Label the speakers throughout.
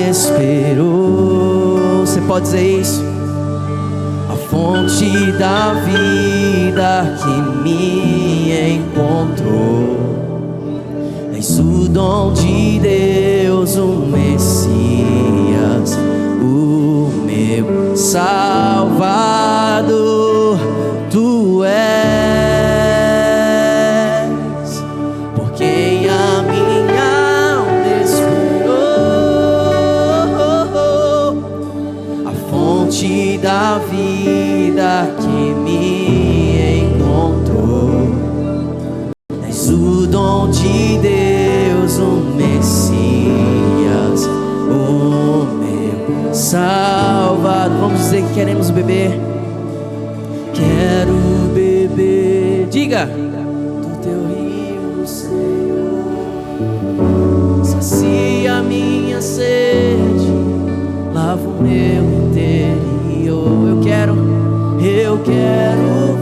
Speaker 1: esperou. Você pode dizer isso? A fonte da vida que me encontrou. És o dom de Deus, o Messias, o meu Salvador. Tu és por quem a minha alma esperou. A fonte da vida que me encontrou. És o dom de Deus, o Messias, o meu Salvador. Vamos dizer que queremos beber. Quero beber, diga, do teu rio, Senhor. Sacia minha sede, lava o meu interior. Eu quero.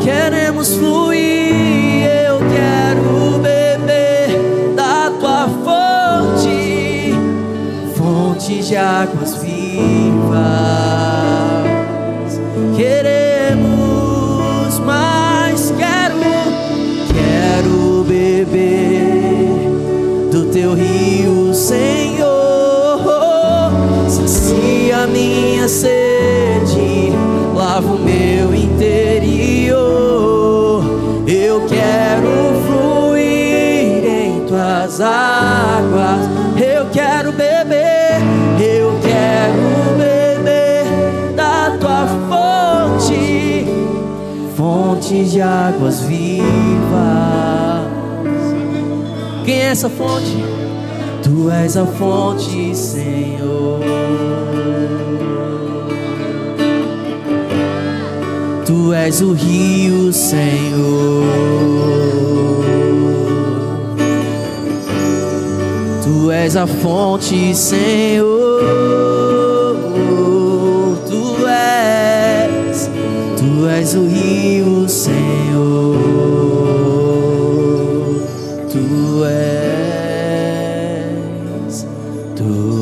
Speaker 1: Queremos fluir, eu quero beber da tua fonte, fonte de águas vivas. Queremos mais, quero beber do teu rio, Senhor. Sacia minha sede, lava o meu interior. Eu quero fluir em tuas águas. Eu quero beber da tua fonte, fonte de águas vivas. Quem é essa fonte? Tu és a fonte, Senhor. Tu és o rio, Senhor. Tu és a fonte, Senhor. Tu és o rio, Senhor. Tu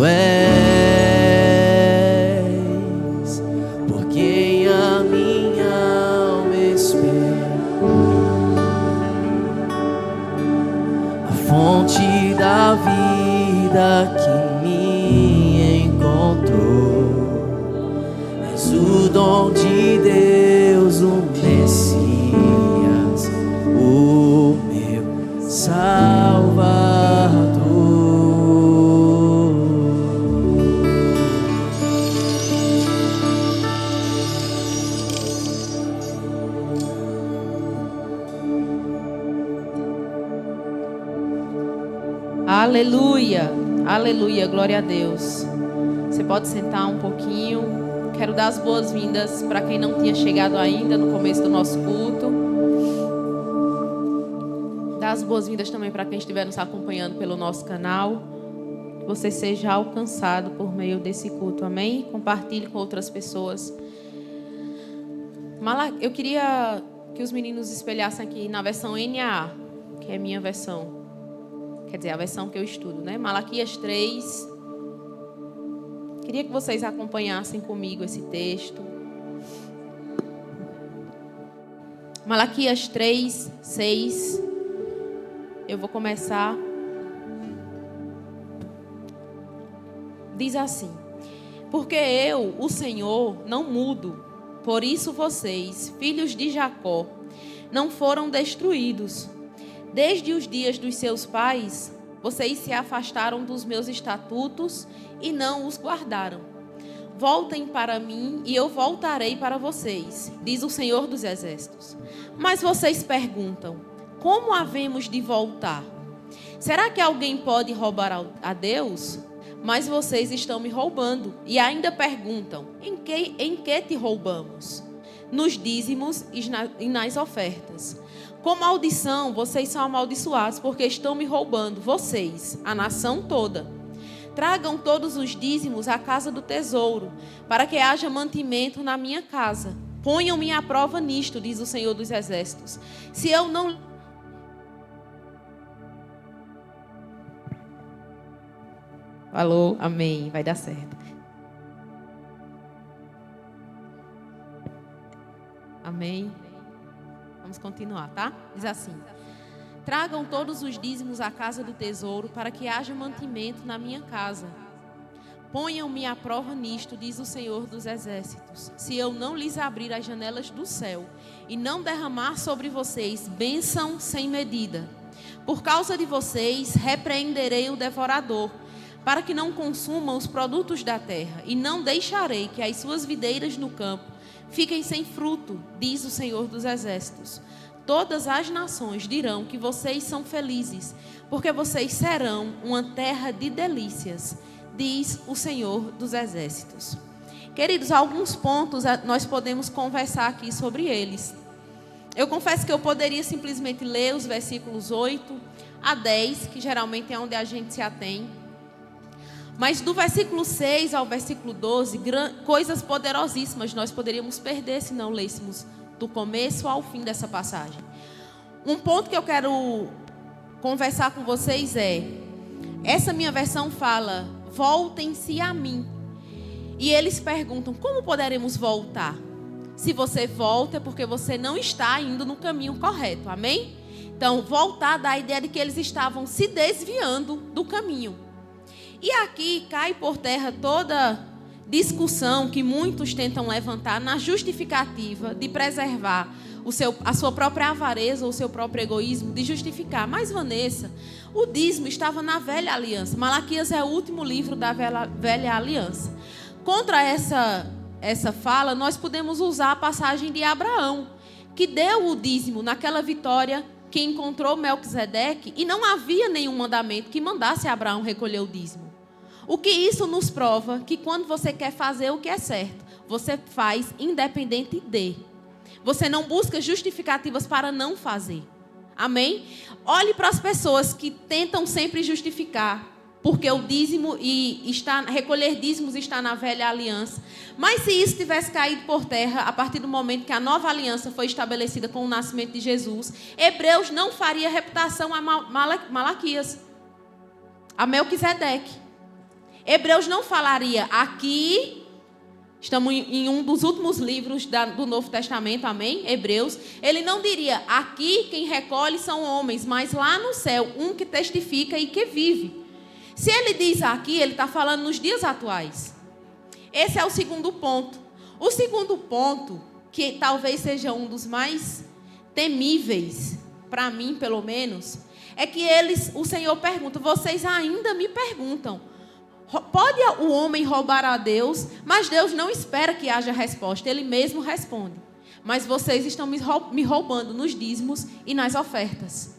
Speaker 1: és por quem a minha alma espera. A fonte da vida que me encontrou. És o dom de Deus, o Messias, o meu Salvador.
Speaker 2: Aleluia, aleluia, glória a Deus. Você pode sentar um pouquinho. Quero dar as boas-vindas para quem não tinha chegado ainda no começo do nosso culto. Dar as boas-vindas também para quem estiver nos acompanhando pelo nosso canal. Que você seja alcançado por meio desse culto, amém? Compartilhe com outras pessoas. Eu queria que os meninos espelhassem aqui na versão NAA, que é a minha versão. Quer dizer, a versão que eu estudo, né? Malaquias 3. Queria que vocês acompanhassem comigo esse texto. Malaquias 3, 6. Eu vou começar. Diz assim: porque eu, o Senhor, não mudo. Por isso vocês, filhos de Jacó, não foram destruídos. Desde os dias dos seus pais, vocês se afastaram dos meus estatutos e não os guardaram. Voltem para mim e eu voltarei para vocês, diz o Senhor dos Exércitos. Mas vocês perguntam: como havemos de voltar? Será que alguém pode roubar a Deus? Mas vocês estão me roubando e ainda perguntam: em que te roubamos? Nos dízimos e nas ofertas. Com maldição, vocês são amaldiçoados, porque estão me roubando, vocês, a nação toda. Tragam todos os dízimos à casa do tesouro, para que haja mantimento na minha casa. Ponham-me à prova nisto, diz o Senhor dos Exércitos. Se eu não Alô, amém, vai dar certo. Amém. Vamos continuar, tá? Diz assim: tragam todos os dízimos à casa do tesouro, para que haja mantimento na minha casa. Ponham-me à prova nisto, diz o Senhor dos Exércitos, se eu não lhes abrir as janelas do céu e não derramar sobre vocês bênção sem medida. Por causa de vocês, repreenderei o devorador, para que não consumam os produtos da terra, e não deixarei que as suas videiras no campo fiquem sem fruto, diz o Senhor dos Exércitos. Todas as nações dirão que vocês são felizes, porque vocês serão uma terra de delícias, diz o Senhor dos Exércitos. Queridos, alguns pontos nós podemos conversar aqui sobre eles. Eu confesso que eu poderia simplesmente ler os versículos 8 a 10, que geralmente é onde a gente se atém. Mas do versículo 6 ao versículo 12, coisas poderosíssimas nós poderíamos perder se não lêssemos do começo ao fim dessa passagem. Um ponto que eu quero conversar com vocês essa minha versão fala: voltem-se a mim. E eles perguntam: como poderemos voltar? Se você volta é porque você não está indo no caminho correto, amém? Então, voltar dá a ideia de que eles estavam se desviando do caminho. E aqui cai por terra toda discussão que muitos tentam levantar na justificativa de preservar a sua própria avareza ou o seu próprio egoísmo, de justificar. Mas, Vanessa, o dízimo estava na velha aliança. Malaquias é o último livro da velha aliança. Contra essa fala, nós podemos usar a passagem de Abraão, que deu o dízimo naquela vitória que encontrou Melquisedeque, e não havia nenhum mandamento que mandasse Abraão recolher o dízimo. O que isso nos prova? Que quando você quer fazer o que é certo, você faz independente de. Você não busca justificativas para não fazer. Amém? Olhe para as pessoas que tentam sempre justificar, porque o dízimo recolher dízimos está na velha aliança. Mas se isso tivesse caído por terra, a partir do momento que a nova aliança foi estabelecida com o nascimento de Jesus, Hebreus não faria reputação a Malaquias, a Melquisedeque. Hebreus não falaria aqui, estamos em um dos últimos livros do Novo Testamento, amém? Hebreus. Ele não diria, aqui quem recolhe são homens, mas lá no céu, um que testifica e que vive. Se ele diz aqui, ele está falando nos dias atuais. Esse é o segundo ponto. O segundo ponto, que talvez seja um dos mais temíveis, para mim pelo menos, é que o Senhor pergunta, vocês ainda me perguntam, pode o homem roubar a Deus? Mas Deus não espera que haja resposta, Ele mesmo responde. Mas vocês estão me roubando nos dízimos e nas ofertas.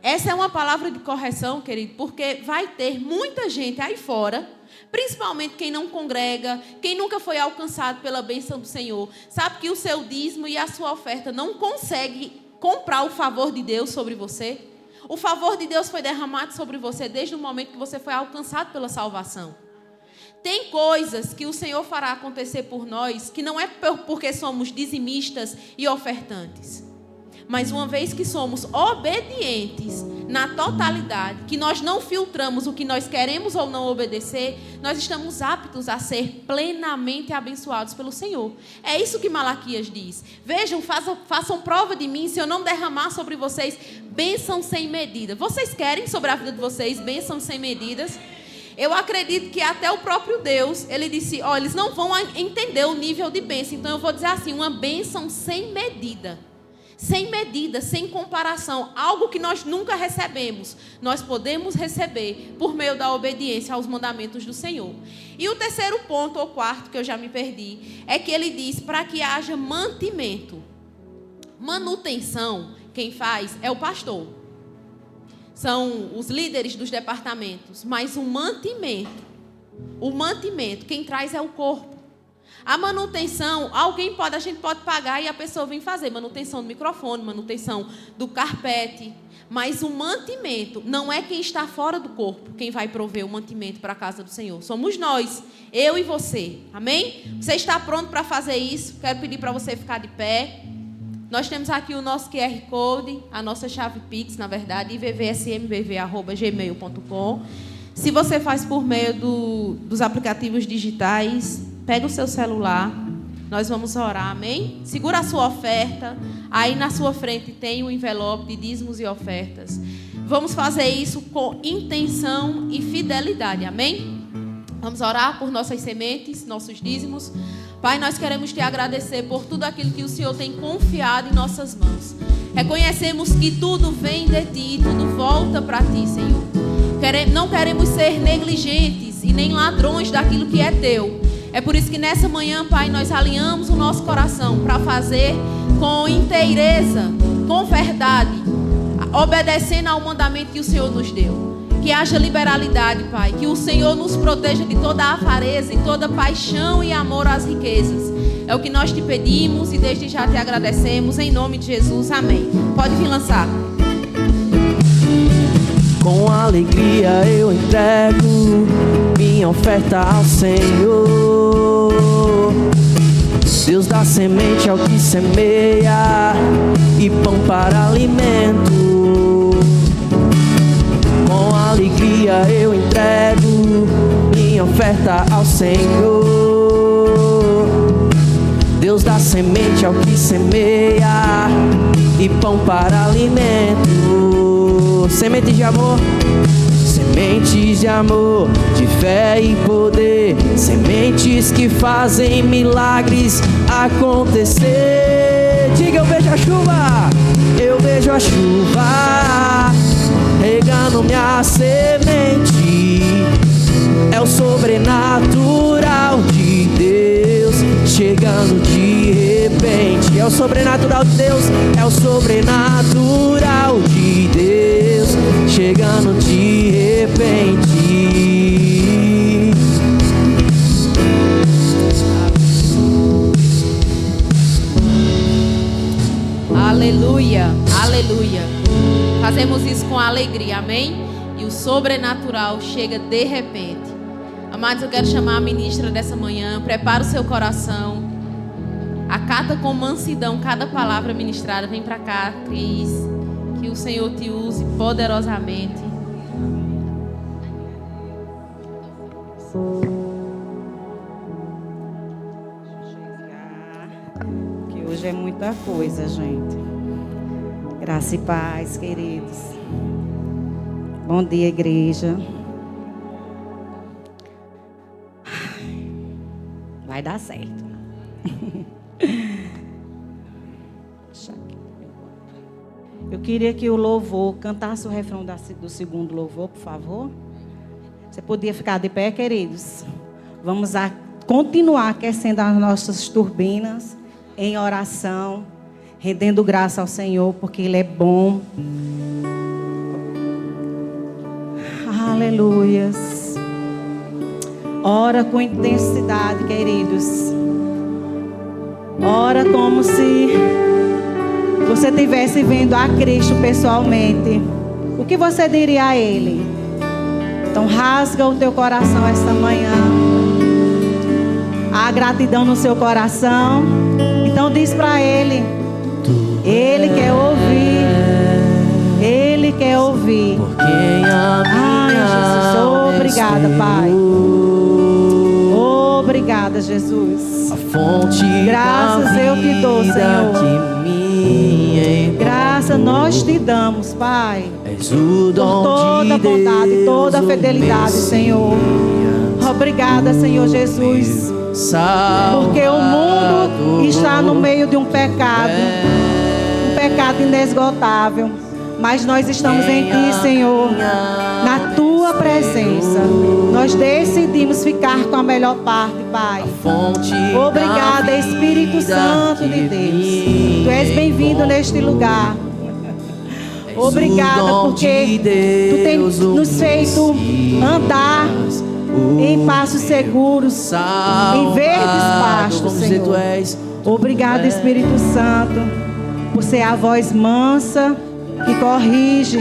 Speaker 2: Essa é uma palavra de correção, querido, porque vai ter muita gente aí fora, principalmente quem não congrega, quem nunca foi alcançado pela bênção do Senhor, sabe que o seu dízimo e a sua oferta não consegue comprar o favor de Deus sobre você. O favor de Deus foi derramado sobre você desde o momento que você foi alcançado pela salvação. Tem coisas que o Senhor fará acontecer por nós, que não é porque somos dizimistas e ofertantes. Mas uma vez que somos obedientes na totalidade, que nós não filtramos o que nós queremos ou não obedecer, nós estamos aptos a ser plenamente abençoados pelo Senhor. É isso que Malaquias diz. Vejam, façam prova de mim se eu não derramar sobre vocês bênção sem medida. Vocês querem sobre a vida de vocês bênção sem medidas? Eu acredito que até o próprio Deus, Ele disse, eles não vão entender o nível de bênção. Então eu vou dizer assim, uma bênção sem medida. Sem medida, sem comparação, algo que nós nunca recebemos, nós podemos receber por meio da obediência aos mandamentos do Senhor. E o terceiro ponto, ou quarto, que eu já me perdi, é que ele diz para que haja mantimento. Manutenção, quem faz é o pastor. São os líderes dos departamentos, mas o mantimento, quem traz é o corpo. A manutenção, a gente pode pagar e a pessoa vem fazer manutenção do microfone, manutenção do carpete, mas o mantimento não é quem está fora do corpo, quem vai prover o mantimento para a casa do Senhor. Somos nós, eu e você, amém? Você está pronto para fazer isso? Quero pedir para você ficar de pé. Nós temos aqui o nosso QR Code, a nossa chave Pix, na verdade, ivvsmbv@gmail.com. Se você faz por meio dos aplicativos digitais, pega o seu celular, nós vamos orar, amém? Segura a sua oferta, aí na sua frente tem um envelope de dízimos e ofertas. Vamos fazer isso com intenção e fidelidade, amém? Vamos orar por nossas sementes, nossos dízimos. Pai, nós queremos te agradecer por tudo aquilo que o Senhor tem confiado em nossas mãos. Reconhecemos que tudo vem de ti, tudo volta para ti, Senhor. Não queremos ser negligentes e nem ladrões daquilo que é teu. É por isso que nessa manhã, Pai, nós alinhamos o nosso coração para fazer com inteireza, com verdade, obedecendo ao mandamento que o Senhor nos deu. Que haja liberalidade, Pai. Que o Senhor nos proteja de toda a avareza e toda paixão e amor às riquezas. É o que nós te pedimos e desde já te agradecemos. Em nome de Jesus, amém. Pode vir lançar.
Speaker 1: Com alegria eu entrego minha oferta ao Senhor. Deus dá semente ao que semeia e pão para alimento. Com alegria eu entrego minha oferta ao Senhor. Deus dá semente ao que semeia e pão para alimento. Sementes de amor, sementes de amor, de fé e poder, sementes que fazem milagres acontecer. Diga, eu vejo a chuva, eu vejo a chuva regando minha semente. É o sobrenatural de Deus chegando de repente. É o sobrenatural de Deus, é o sobrenatural de Deus chegando de repente.
Speaker 2: Aleluia, aleluia. Fazemos isso com alegria, amém? E o sobrenatural chega de repente. Amados, eu quero chamar a ministra dessa manhã. Prepara o seu coração. Acata com mansidão cada palavra ministrada. Vem pra cá, Cris. Que o Senhor te use poderosamente.
Speaker 3: Que hoje é muita coisa, gente. Graça e paz, queridos. Bom dia, igreja. Vai dar certo. Eu queria que o louvor cantasse o refrão do segundo louvor, por favor. Você podia ficar de pé, queridos. Vamos continuar aquecendo as nossas turbinas em oração, rendendo graça ao Senhor, porque Ele é bom. Aleluias. Ora com intensidade, queridos. Ora como se você estivesse vendo a Cristo pessoalmente. O que você diria a Ele? Então rasga o teu coração esta manhã. Há gratidão no seu coração. Então diz para Ele. Ele quer ouvir. Ele quer ouvir. Ai, Jesus, obrigada, Pai. Obrigada, Jesus.
Speaker 1: A fonte
Speaker 3: graças eu te dou, Senhor. Graças nós te damos, Pai.
Speaker 1: Por
Speaker 3: toda a bondade, toda a fidelidade, Senhor. Obrigada, Senhor Jesus. Porque o mundo está no meio de um pecado inesgotável. Mas nós estamos em Ti, Senhor, na Tua presença. Nós decidimos ficar com a melhor parte, Pai. Obrigada, Espírito Santo de Deus. Tu és bem-vindo neste lugar. Obrigada porque Tu tens nos feito andar em passos seguros, em verdes pastos, Senhor. Obrigada, Espírito Santo, por ser a voz mansa, que corrige,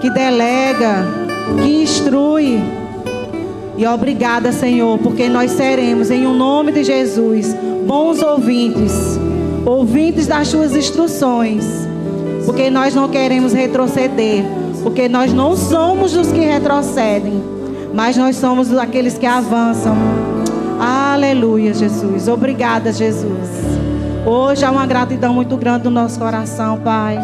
Speaker 3: que delega, que instrui. E obrigada, Senhor, porque nós seremos, em nome de Jesus, bons ouvintes, ouvintes das Suas instruções, porque nós não queremos retroceder, Porque nós não somos os que retrocedem, mas nós somos aqueles que avançam. Aleluia, Jesus. Obrigada, Jesus. Hoje há uma gratidão muito grande no nosso coração, Pai.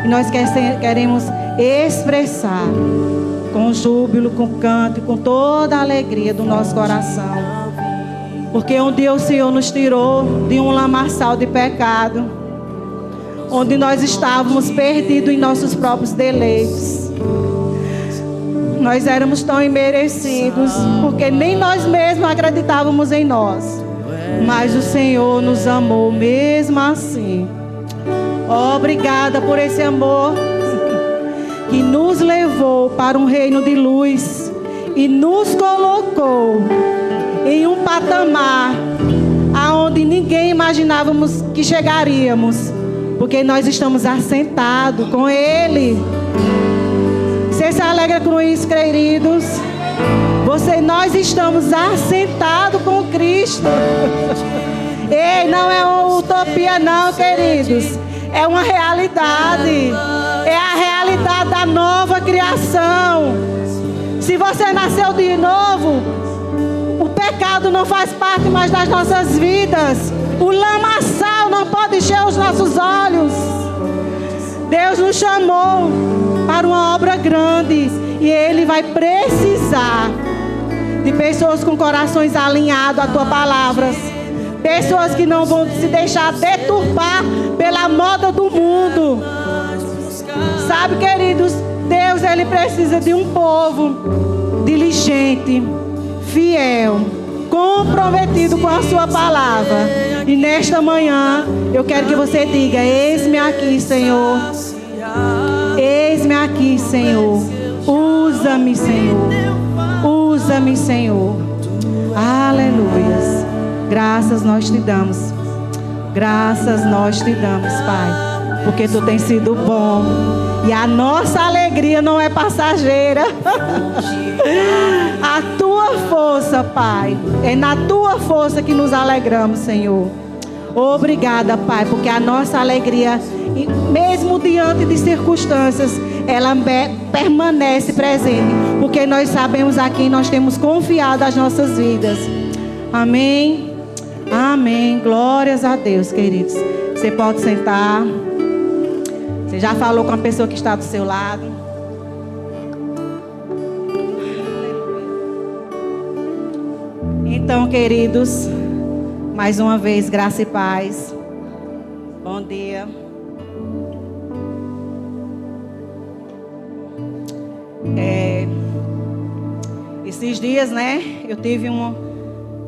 Speaker 3: E nós queremos expressar com júbilo, com canto e com toda a alegria do nosso coração. Porque um dia o Senhor nos tirou de um lamaçal de pecado, onde nós estávamos perdidos em nossos próprios deleites. Nós éramos tão imerecidos, porque nem nós mesmos acreditávamos em nós. Mas o Senhor nos amou mesmo assim. Obrigada por esse amor que nos levou para um reino de luz e nos colocou em um patamar aonde ninguém imaginávamos que chegaríamos, porque nós estamos assentados com Ele. Você se alegra com isso, queridos? Nós estamos assentados com Cristo. Ei, não é uma utopia não, queridos. É uma realidade. É a realidade da nova criação. Se você nasceu de novo, o pecado não faz parte mais das nossas vidas. O lamaçal não pode encher os nossos olhos. Deus nos chamou para uma obra grande e Ele vai precisar de pessoas com corações alinhados à Tua palavra, pessoas que não vão se deixar deturpar pela moda do mundo. Sabe, queridos, Deus, Ele precisa de um povo diligente, fiel, comprometido com a Sua palavra. E nesta manhã eu quero que você diga: eis-me aqui, Senhor. Eis-me aqui, Senhor. Usa-me, Senhor. Usa-me, Senhor. Aleluias. Graças nós te damos. Graças nós te damos, Pai. Porque Tu tens sido bom. E a nossa alegria não é passageira. A Tua força, Pai. É na Tua força que nos alegramos, Senhor. Obrigada, Pai, porque a nossa alegria, mesmo diante de circunstâncias, ela permanece presente, porque nós sabemos a quem nós temos confiado as nossas vidas. Amém? Amém. Glórias a Deus, queridos. Você pode sentar. Você já falou com a pessoa que está do seu lado? Então, queridos, mais uma vez, graça e paz. Bom dia. Esses dias, né, eu tive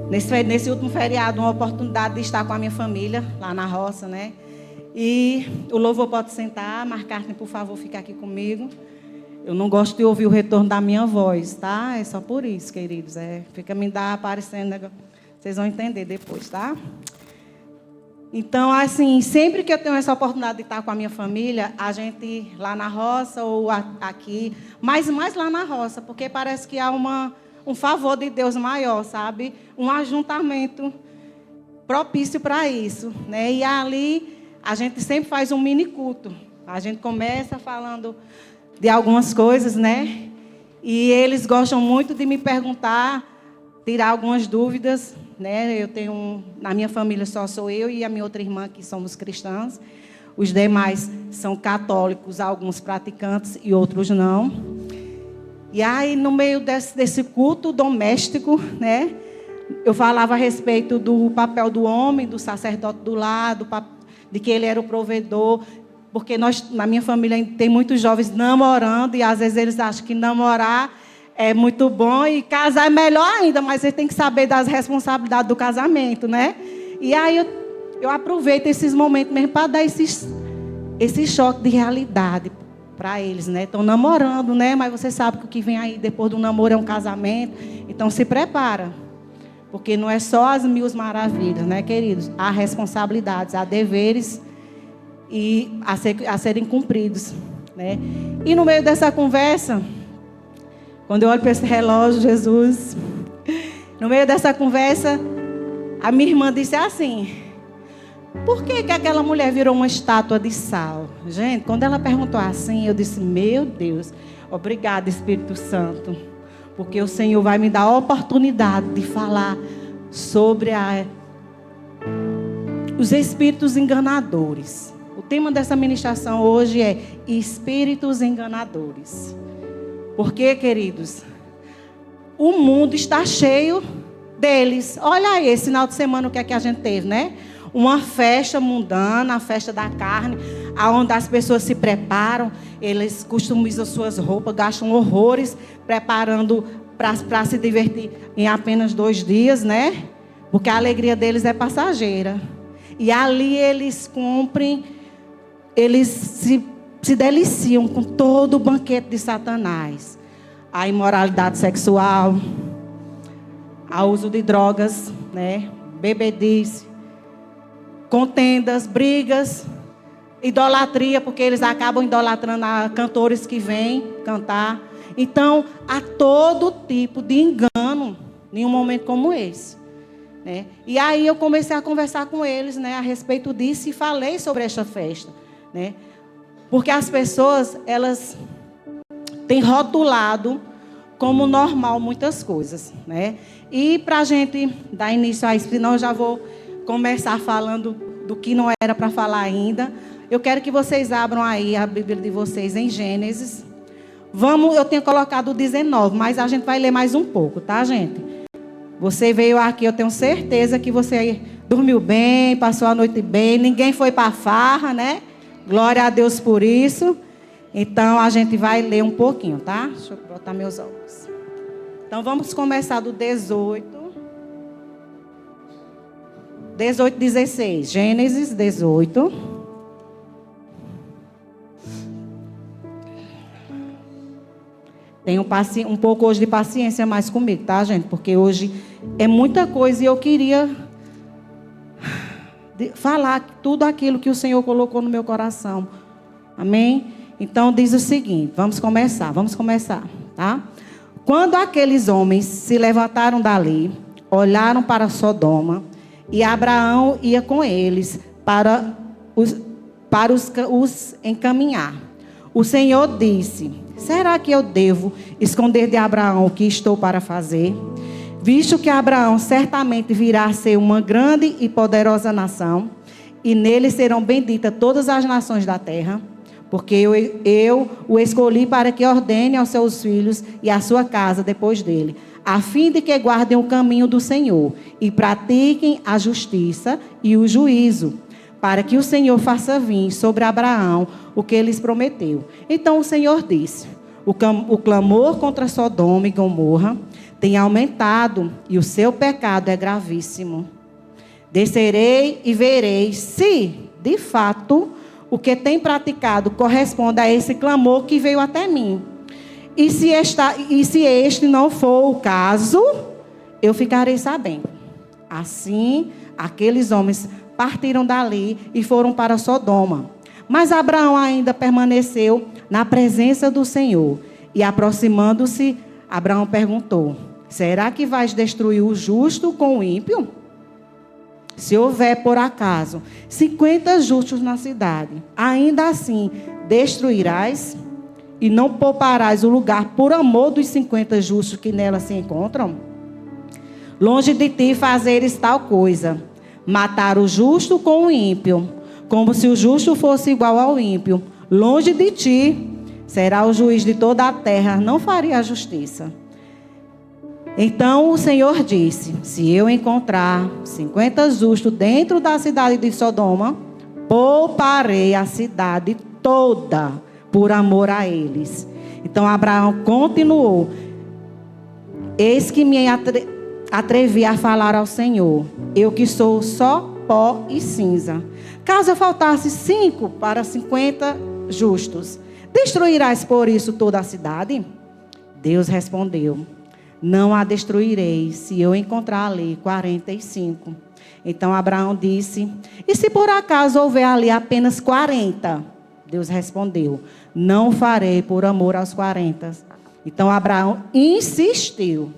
Speaker 3: nesse último feriado, uma oportunidade de estar com a minha família, lá na roça, né? E o louvor pode sentar. Marcartem, por favor, ficar aqui comigo. Eu não gosto de ouvir o retorno da minha voz, tá? É só por isso, queridos. Fica me aparecendo, vocês vão entender depois, tá? Então, assim, sempre que eu tenho essa oportunidade de estar com a minha família, a gente lá na roça ou aqui, mas mais lá na roça, porque parece que há um favor de Deus maior, sabe? Um ajuntamento propício para isso, né? E ali a gente sempre faz um mini culto. A gente começa falando de algumas coisas, né? E eles gostam muito de me perguntar, tirar algumas dúvidas, né? Eu tenho, na minha família só sou eu e a minha outra irmã que somos cristãs. Os demais são católicos, alguns praticantes e outros não. E aí, no meio desse culto doméstico, né? Eu falava a respeito do papel do homem, do sacerdote do lar, de que ele era o provedor. Porque na minha família tem muitos jovens namorando e às vezes eles acham que namorar é muito bom e casar é melhor ainda, mas você tem que saber das responsabilidades do casamento, né? E aí eu aproveito esses momentos mesmo para dar esse choque de realidade para eles, né? Estão namorando, né? Mas você sabe que o que vem aí depois do namoro é um casamento. Então se prepara, porque não é só as mil maravilhas, né, queridos? Há responsabilidades, há deveres e a serem cumpridos, né? E no meio dessa conversa, quando eu olho para esse relógio, Jesus, no meio dessa conversa, a minha irmã disse assim: por que aquela mulher virou uma estátua de sal? Gente, quando ela perguntou assim, eu disse, meu Deus, obrigada, Espírito Santo, porque o Senhor vai me dar a oportunidade de falar sobre os espíritos enganadores. O tema dessa ministração hoje é espíritos enganadores. Porque, queridos, o mundo está cheio deles. Olha aí, esse final de semana o que é que a gente teve, né? Uma festa mundana, a festa da carne, onde as pessoas se preparam, eles customizam suas roupas, gastam horrores, preparando para se divertir em apenas 2 dias, né? Porque a alegria deles é passageira. E ali eles cumprem, eles se deliciam com todo o banquete de Satanás. A imoralidade sexual, o uso de drogas, né? Bebedice, contendas, brigas, idolatria, porque eles acabam idolatrando a cantores que vêm cantar. Então, há todo tipo de engano em um momento como esse, né? E aí eu comecei a conversar com eles, né, a respeito disso e falei sobre esta festa, né? Porque as pessoas, elas têm rotulado como normal muitas coisas, né? E para a gente dar início a isso, senão eu já vou começar falando do que não era para falar ainda. Eu quero que vocês abram aí a Bíblia de vocês em Gênesis. Eu tenho colocado 19, mas a gente vai ler mais um pouco, tá, gente? Você veio aqui, eu tenho certeza que você dormiu bem, passou a noite bem, ninguém foi para a farra, né? Glória a Deus por isso. Então, a gente vai ler um pouquinho, tá? Deixa eu botar meus óculos. Então, vamos começar do 18, 16. Gênesis 18. Tenham um pouco hoje de paciência mais comigo, tá, gente? Porque hoje é muita coisa e eu queria falar tudo aquilo que o Senhor colocou no meu coração. Amém? Então diz o seguinte, vamos começar, tá? Quando aqueles homens se levantaram dali, olharam para Sodoma, e Abraão ia com eles para os encaminhar. O Senhor disse, será que eu devo esconder de Abraão o que estou para fazer? Visto que Abraão certamente virá a ser uma grande e poderosa nação, e nele serão benditas todas as nações da terra, porque eu o escolhi para que ordene aos seus filhos e à sua casa depois dele, a fim de que guardem o caminho do Senhor e pratiquem a justiça e o juízo, para que o Senhor faça vir sobre Abraão o que lhes prometeu. Então o Senhor disse, o clamor contra Sodoma e Gomorra tem aumentado e o seu pecado é gravíssimo. Descerei e verei se, de fato, o que tem praticado corresponde a esse clamor que veio até mim. E se este não for o caso, eu ficarei sabendo. Assim, aqueles homens partiram dali e foram para Sodoma. Mas Abraão ainda permaneceu na presença do Senhor. E aproximando-se, Abraão perguntou, será que vais destruir o justo com o ímpio? Se houver, por acaso, 50 justos na cidade, ainda assim destruirás e não pouparás o lugar por amor dos 50 justos que nela se encontram? Longe de ti fazeres tal coisa, matar o justo com o ímpio, como se o justo fosse igual ao ímpio. Longe de ti será o juiz de toda a terra, não faria a justiça. Então o Senhor disse, se eu encontrar 50 justos dentro da cidade de Sodoma, pouparei a cidade toda por amor a eles. Então Abraão continuou, eis que me atrevi a falar ao Senhor, eu que sou só pó e cinza. Caso faltasse 5 para 50 justos, destruirás por isso toda a cidade? Deus respondeu, não a destruirei, se eu encontrar ali 45. Então Abraão disse, e se por acaso houver ali apenas 40? Deus respondeu, não farei por amor aos 40. Então Abraão insistiu,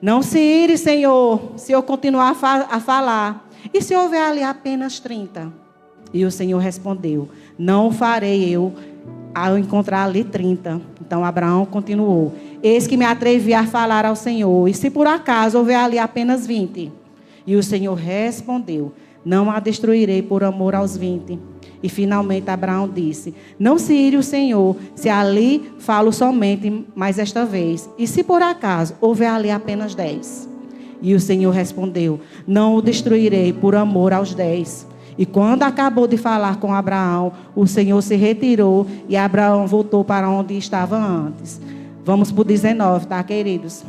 Speaker 3: não se ire, Senhor, se eu continuar a falar. E se houver ali apenas 30? E o Senhor respondeu: não o farei eu ao encontrar ali 30. Então Abraão continuou: eis que me atrevi a falar ao Senhor, e se por acaso houver ali apenas 20? E o Senhor respondeu: não a destruirei por amor aos 20. E finalmente Abraão disse: não se ire o Senhor, se ali falo somente mais esta vez. E se por acaso houver ali apenas 10? E o Senhor respondeu: não o destruirei por amor aos 10. E quando acabou de falar com Abraão, o Senhor se retirou e Abraão voltou para onde estava antes. Vamos para o 19, tá, queridos?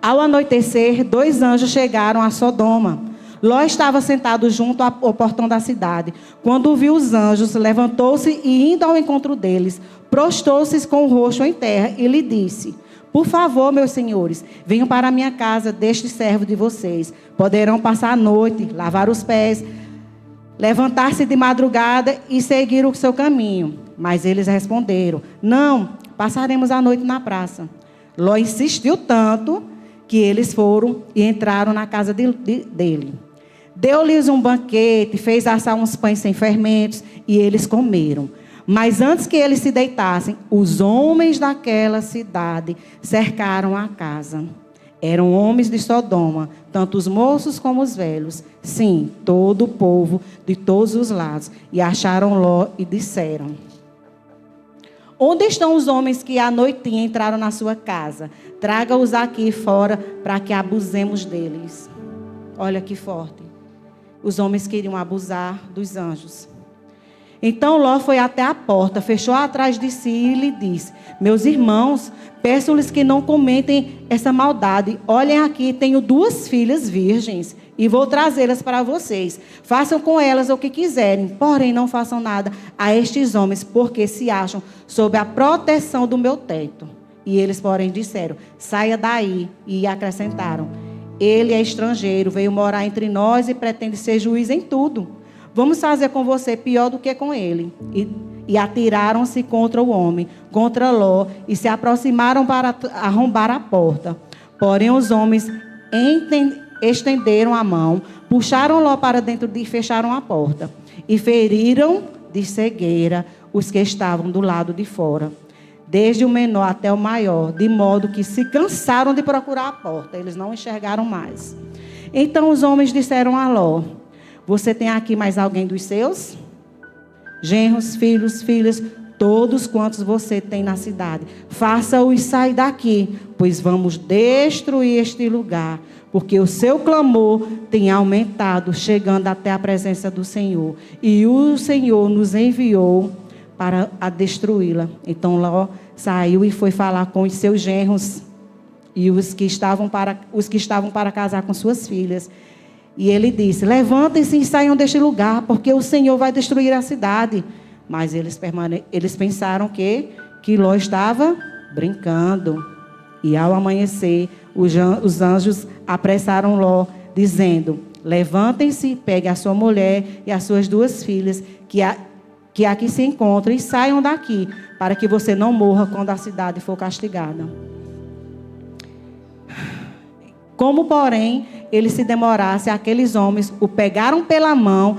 Speaker 3: Ao anoitecer, 2 anjos chegaram a Sodoma. Ló estava sentado junto ao portão da cidade. Quando viu os anjos, levantou-se e, indo ao encontro deles, prostrou-se com o rosto em terra e lhe disse: por favor, meus senhores, venham para a minha casa deste servo de vocês. Poderão passar a noite, lavar os pés, levantar-se de madrugada e seguir o seu caminho. Mas eles responderam: não, passaremos a noite na praça. Ló insistiu tanto que eles foram e entraram na casa dele. Deu-lhes um banquete, fez assar uns pães sem fermentos e eles comeram. Mas antes que eles se deitassem, os homens daquela cidade cercaram a casa. Eram homens de Sodoma, tanto os moços como os velhos. Sim, todo o povo de todos os lados. E acharam Ló e disseram: onde estão os homens que à noitinha entraram na sua casa? Traga-os aqui fora para que abusemos deles. Olha que forte. Os homens queriam abusar dos anjos. Então Ló foi até a porta, fechou atrás de si e lhe disse: meus irmãos, peço-lhes que não comentem essa maldade. Olhem aqui, tenho 2 filhas virgens e vou trazê-las para vocês. Façam com elas o que quiserem, porém não façam nada a estes homens, porque se acham sob a proteção do meu teto. E eles, porém, disseram: saia daí. E acrescentaram: ele é estrangeiro, veio morar entre nós e pretende ser juiz em tudo. Vamos fazer com você pior do que com ele. E atiraram-se contra o homem, contra Ló, e se aproximaram para arrombar a porta. Porém, os homens estenderam a mão, puxaram Ló para dentro e fecharam a porta. E feriram de cegueira os que estavam do lado de fora, desde o menor até o maior, de modo que se cansaram de procurar a porta. Eles não enxergaram mais. Então os homens disseram a Ló: você tem aqui mais alguém dos seus? Genros, filhos, filhas, todos quantos você tem na cidade. Faça-os sair daqui, pois vamos destruir este lugar, porque o seu clamor tem aumentado, chegando até a presença do Senhor. E o Senhor nos enviou para a destruí-la. Então Ló saiu e foi falar com os seus genros e os que estavam para casar com suas filhas. E ele disse: levantem-se e saiam deste lugar, porque o Senhor vai destruir a cidade. Mas eles pensaram que Ló estava brincando. E ao amanhecer, os anjos apressaram Ló, dizendo: levantem-se, peguem a sua mulher e as suas 2 filhas, que aqui se encontram, e saiam daqui, para que você não morra quando a cidade for castigada. Como, porém, ele se demorasse, aqueles homens o pegaram pela mão,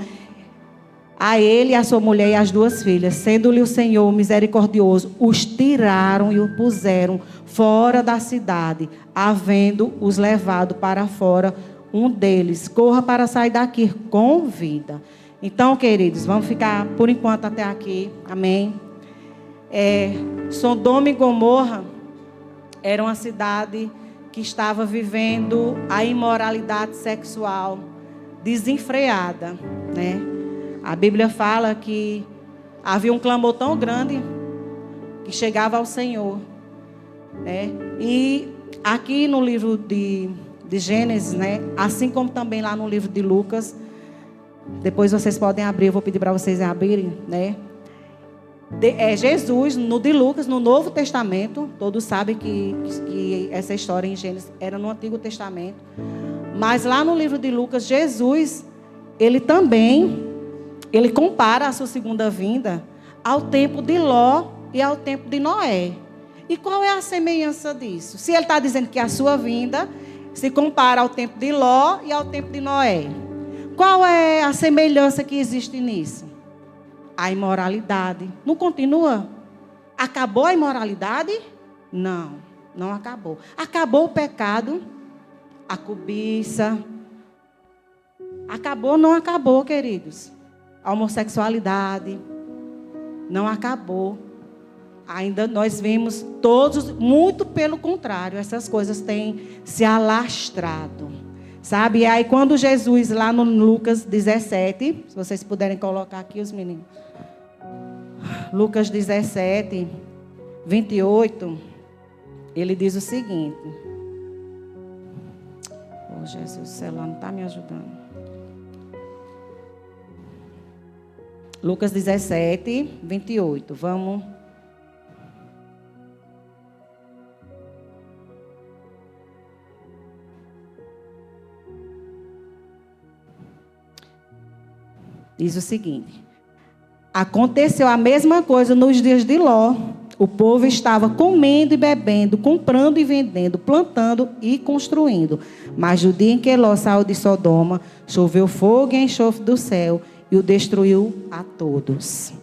Speaker 3: a ele, a sua mulher e as 2 filhas, sendo-lhe o Senhor misericordioso, os tiraram e o puseram fora da cidade, havendo-os levado para fora, um deles: corra para sair daqui com vida. Então, queridos, vamos ficar por enquanto até aqui, amém? Sodoma e Gomorra era uma cidade que estava vivendo a imoralidade sexual desenfreada, né? A Bíblia fala que havia um clamor tão grande que chegava ao Senhor, né? E aqui no livro de Gênesis, né? Assim como também lá no livro de Lucas, depois vocês podem abrir, eu vou pedir para vocês abrirem, né? Jesus, no de Lucas, no Novo Testamento, todos sabem que essa história em Gênesis era no Antigo Testamento, mas lá no livro de Lucas, Jesus, ele compara a sua segunda vinda ao tempo de Ló e ao tempo de Noé. E qual é a semelhança disso? Se ele está dizendo que a sua vinda se compara ao tempo de Ló e ao tempo de Noé. qual é a semelhança que existe nisso? A imoralidade. Não continua? Acabou a imoralidade? Não, não acabou. Acabou o pecado, a cobiça. Acabou, não acabou, queridos. A homossexualidade. Não acabou. Ainda nós vemos todos, muito pelo contrário, essas coisas têm se alastrado. Sabe? E aí quando Jesus, lá no Lucas 17, se vocês puderem colocar aqui os meninos. Lucas 17, 28, ele diz o seguinte. Oh, Jesus, o celular não está me ajudando. Lucas 17, 28. Vamos. Diz o seguinte. Aconteceu a mesma coisa nos dias de Ló. O povo estava comendo e bebendo, comprando e vendendo, plantando e construindo. Mas no dia em que Ló saiu de Sodoma, choveu fogo e enxofre do céu e o destruiu a todos.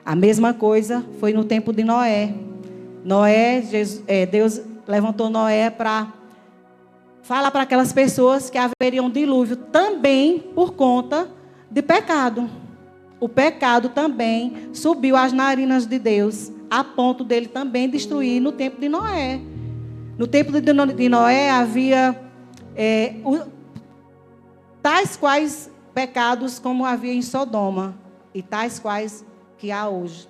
Speaker 3: A mesma coisa foi no tempo de Noé. Deus levantou Noé para falar para aquelas pessoas que haveria um dilúvio também por conta de pecado. O pecado também subiu às narinas de Deus, a ponto dele também destruir no tempo de Noé. No tempo de Noé havia tais quais pecados como havia em Sodoma e tais quais que há hoje.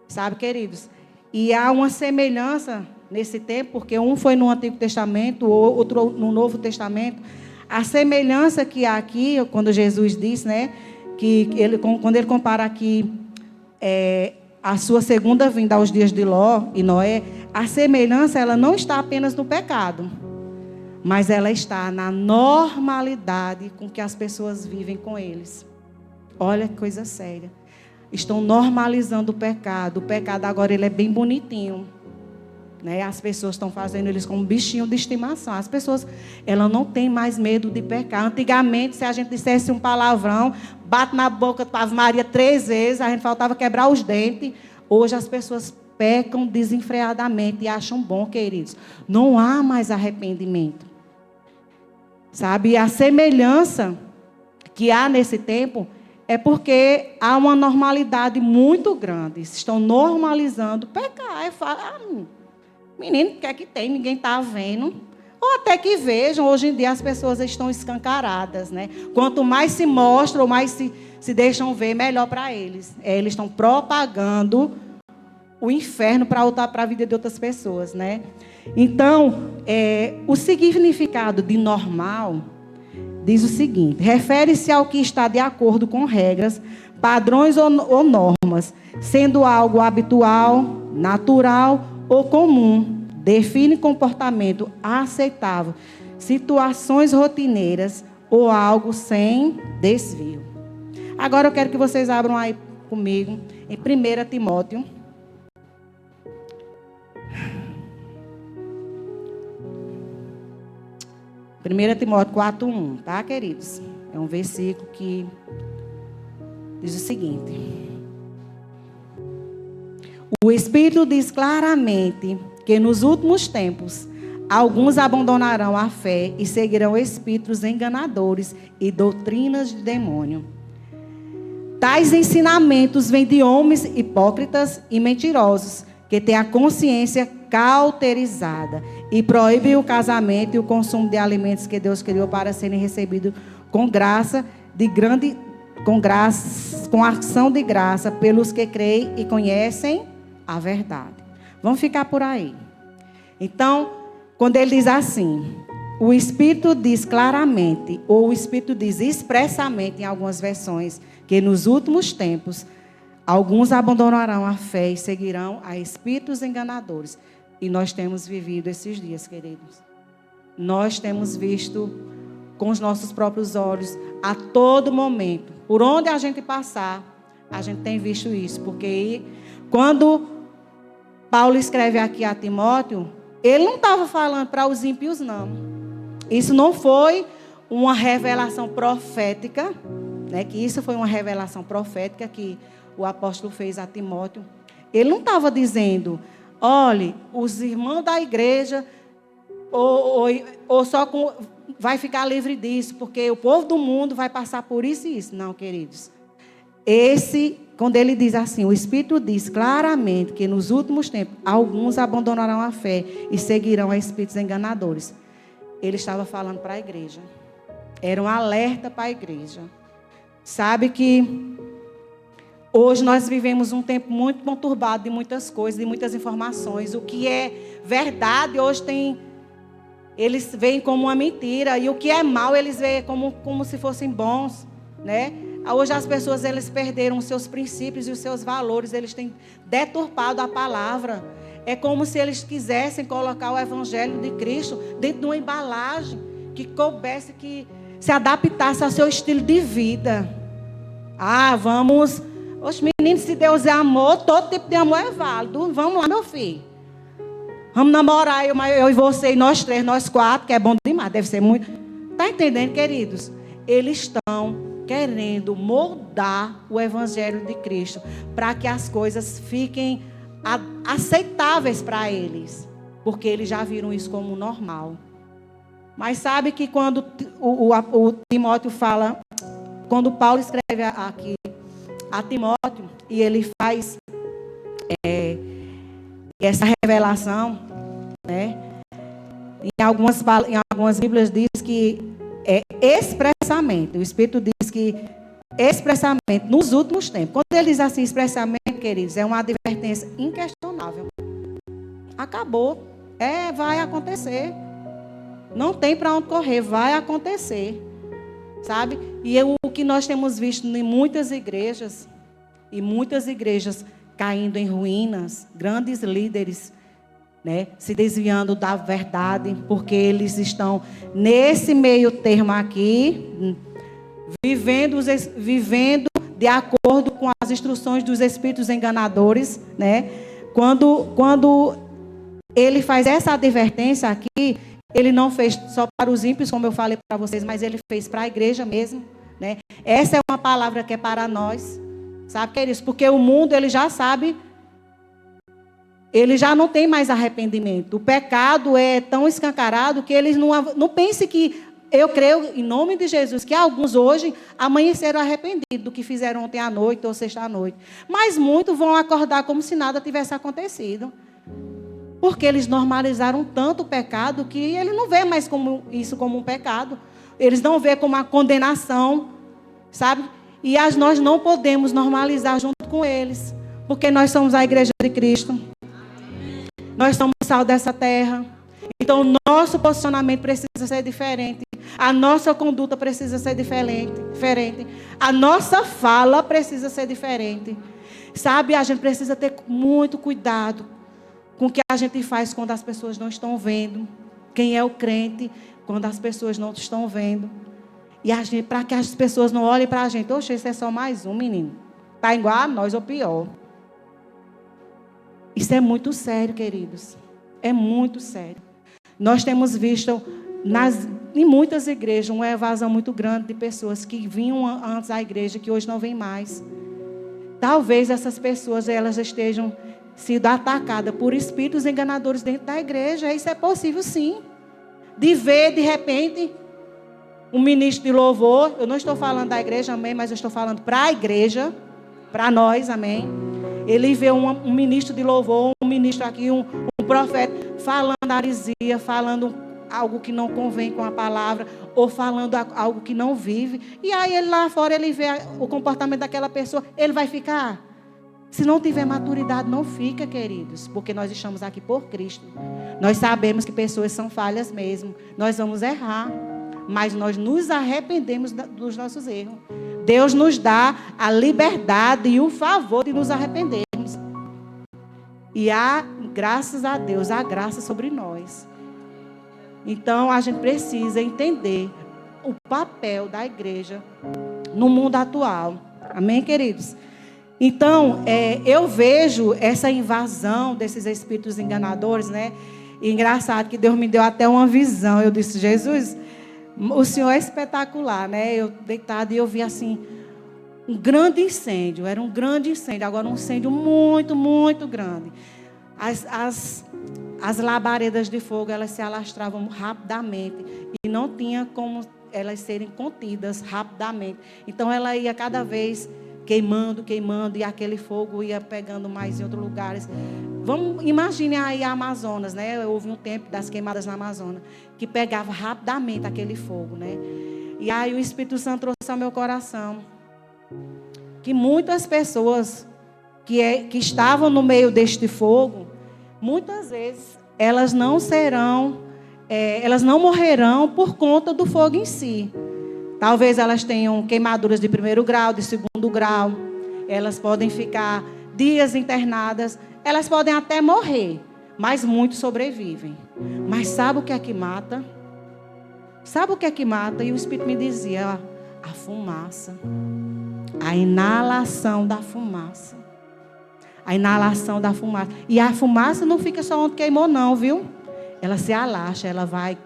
Speaker 3: Sabe, queridos? E há uma semelhança nesse tempo, porque um foi no Antigo Testamento, outro no Novo Testamento. A semelhança que há aqui, quando Jesus disse, né, que quando ele compara aqui a sua segunda vinda aos dias de Ló e Noé, a semelhança ela não está apenas no pecado, mas ela está na normalidade com que as pessoas vivem com eles. Olha que coisa séria. Estão normalizando o pecado. O pecado agora ele é bem bonitinho. Né? As pessoas estão fazendo eles como bichinho de estimação. As pessoas elas não têm mais medo de pecar. Antigamente, se a gente dissesse um palavrão, bate na boca da Ave Maria 3 vezes, a gente faltava quebrar os dentes. Hoje as pessoas pecam desenfreadamente e acham bom, queridos. Não há mais arrependimento. Sabe? E a semelhança que há nesse tempo é porque há uma normalidade muito grande. Estão normalizando pecar. É fácil. Menino, o que é que tem? Ninguém está vendo. Ou até que vejam, hoje em dia as pessoas estão escancaradas, né? Quanto mais se mostram, mais se deixam ver, melhor para eles. Eles estão propagando o inferno para a vida de outras pessoas, né? Então, o significado de normal diz o seguinte: refere-se ao que está de acordo com regras, padrões ou normas, sendo algo habitual, natural ou comum. Define comportamento aceitável, situações rotineiras ou algo sem desvio. Agora eu quero que vocês abram aí comigo em 1 Timóteo. 1 Timóteo 4:1, tá, queridos? É um versículo que diz o seguinte: o Espírito diz claramente que nos últimos tempos alguns abandonarão a fé e seguirão espíritos enganadores e doutrinas de demônio. Tais ensinamentos vêm de homens hipócritas e mentirosos, que têm a consciência cauterizada e proíbem o casamento e o consumo de alimentos que Deus criou para serem recebidos com com ação de graça pelos que creem e conhecem a verdade. Vamos ficar por aí. Então, quando ele diz assim, o Espírito diz claramente, ou o Espírito diz expressamente em algumas versões, que nos últimos tempos alguns abandonarão a fé e seguirão a espíritos enganadores. E nós temos vivido esses dias, queridos. Nós temos visto com os nossos próprios olhos, a todo momento. Por onde a gente passar, a gente tem visto isso. Porque quando Paulo escreve aqui a Timóteo, ele não estava falando para os ímpios, não. Isso não foi uma revelação profética, né? Que isso foi uma revelação profética que o apóstolo fez a Timóteo. Ele não estava dizendo, olhe, os irmãos da igreja ou só vai ficar livre disso, porque o povo do mundo vai passar por isso e isso. Não, queridos. Quando ele diz assim, o Espírito diz claramente que nos últimos tempos, alguns abandonarão a fé e seguirão a espíritos enganadores. Ele estava falando para a igreja. Era um alerta para a igreja. Sabe que hoje nós vivemos um tempo muito conturbado de muitas coisas, de muitas informações. O que é verdade hoje eles veem como uma mentira. E o que é mal eles veem como se fossem bons, né? Hoje as pessoas eles perderam os seus princípios e os seus valores. Eles têm deturpado a palavra. É como se eles quisessem colocar o evangelho de Cristo dentro de uma embalagem que coubesse, que se adaptasse ao seu estilo de vida. Vamos... Oxe, menino, se Deus é amor, todo tipo de amor é válido. Vamos lá, meu filho. Vamos namorar, eu e você, e nós três, nós quatro, que é bom demais, deve ser muito... Está entendendo, queridos? Eles estão querendo moldar o evangelho de Cristo para que as coisas fiquem aceitáveis para eles, porque eles já viram isso como normal. Mas sabe que quando o Timóteo fala, quando Paulo escreve aqui a Timóteo, e ele faz essa revelação, né? Em algumas Bíblias diz que expressamente, o Espírito diz que expressamente, nos últimos tempos. Quando ele diz assim, expressamente, queridos, é uma advertência inquestionável. Acabou. Vai acontecer. Não tem para onde correr, vai acontecer. Sabe? E o que nós temos visto em muitas igrejas, e muitas igrejas caindo em ruínas, grandes líderes, né, se desviando da verdade, porque eles estão nesse meio termo aqui, vivendo de acordo com as instruções dos espíritos enganadores, né? Quando ele faz essa advertência aqui, ele não fez só para os ímpios, como eu falei para vocês, mas ele fez para a igreja mesmo, né? Essa é uma palavra que é para nós, sabe, queridos? Porque o mundo, ele já sabe, ele já não tem mais arrependimento. O pecado é tão escancarado que eles não pensem que, eu creio, em nome de Jesus, que alguns hoje amanheceram arrependidos do que fizeram ontem à noite ou sexta à noite. Mas muitos vão acordar como se nada tivesse acontecido. Porque eles normalizaram tanto o pecado que eles não vê mais isso como um pecado. Eles não vê como uma condenação, sabe? E nós não podemos normalizar junto com eles. Porque nós somos a igreja de Cristo. Nós somos o sal dessa terra. Então, o nosso posicionamento precisa ser diferente. A nossa conduta precisa ser diferente. A nossa fala precisa ser diferente. Sabe, a gente precisa ter muito cuidado com o que a gente faz quando as pessoas não estão vendo. Quem é o crente quando as pessoas não estão vendo. E para que as pessoas não olhem para a gente. Oxe, esse é só mais um, menino. Está igual a nós ou pior. Isso é muito sério, queridos. É muito sério. Nós temos visto em muitas igrejas uma evasão muito grande de pessoas que vinham antes à igreja, que hoje não vêm mais. Talvez essas pessoas elas estejam sendo atacadas por espíritos enganadores dentro da igreja. Isso é possível, sim. De ver, de repente, um ministro de louvor. Eu não estou falando da igreja, amém, mas eu estou falando para a igreja, para nós, amém. Ele vê um ministro de louvor, um ministro aqui, um profeta, falando heresia, falando algo que não convém com a palavra, ou falando algo que não vive. E aí ele lá fora, ele vê o comportamento daquela pessoa, ele vai ficar. Se não tiver maturidade, não fica, queridos, porque nós estamos aqui por Cristo. Nós sabemos que pessoas são falhas mesmo. Nós vamos errar, mas nós nos arrependemos dos nossos erros. Deus nos dá a liberdade e o favor de nos arrependermos. E há, graças a Deus, há graça sobre nós. Então, a gente precisa entender o papel da igreja no mundo atual. Amém, queridos? Então, eu vejo essa invasão desses espíritos enganadores, né? E engraçado que Deus me deu até uma visão. Eu disse, Jesus, O Senhor é espetacular, né? Eu deitada e eu vi assim, um grande incêndio. Era um grande incêndio, agora um incêndio muito, muito grande. As labaredas de fogo, elas se alastravam rapidamente. E não tinha como elas serem contidas rapidamente. Então ela ia cada vez queimando, e aquele fogo ia pegando mais em outros lugares. Imagine aí a Amazonas, né? Houve um tempo das queimadas na Amazônia, que pegava rapidamente aquele fogo, né? E aí o Espírito Santo trouxe ao meu coração que muitas pessoas que estavam no meio deste fogo, muitas vezes elas não morrerão por conta do fogo em si. Talvez elas tenham queimaduras de 1º grau, de 2º grau. Elas podem ficar dias internadas. Elas podem até morrer. Mas muitos sobrevivem. Mas sabe o que é que mata? Sabe o que é que mata? E o Espírito me dizia, a fumaça. A inalação da fumaça. A inalação da fumaça. E a fumaça não fica só onde queimou não, viu? Ela se alastra, ela vai...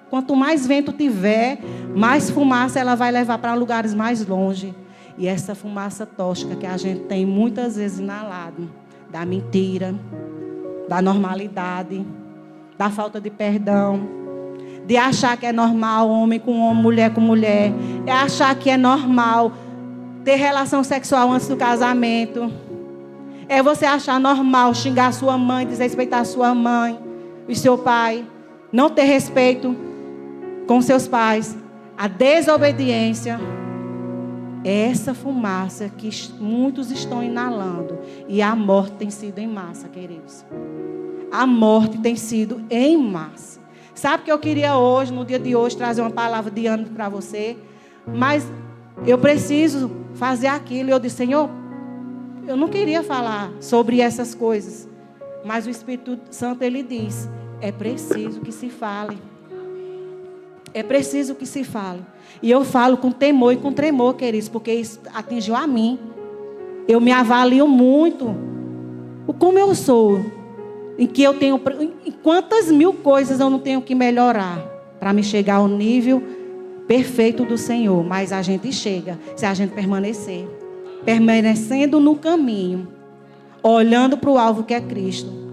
Speaker 3: Quanto mais vento tiver, mais fumaça ela vai levar para lugares mais longe. E essa fumaça tóxica que a gente tem muitas vezes inalado, da mentira, da normalidade, da falta de perdão, de achar que é normal homem com homem, mulher com mulher, é achar que é normal ter relação sexual antes do casamento, é você achar normal xingar sua mãe, desrespeitar sua mãe e seu pai, não ter respeito com seus pais, a desobediência. É essa fumaça que muitos estão inalando. E a morte tem sido em massa, queridos. A morte tem sido em massa. Sabe que eu queria hoje, no dia de hoje, trazer uma palavra de ânimo para você. Mas eu preciso fazer aquilo. E eu disse, Senhor, eu não queria falar sobre essas coisas. Mas o Espírito Santo, Ele diz, é preciso que se fale. É preciso que se fale. E eu falo com temor e com tremor, queridos, porque isso atingiu a mim. Eu me avalio muito. Como eu sou. Em que eu tenho... Em quantas mil coisas eu não tenho que melhorar para me chegar ao nível perfeito do Senhor. Mas a gente chega se a gente permanecer. Permanecendo no caminho. Olhando para o alvo que é Cristo.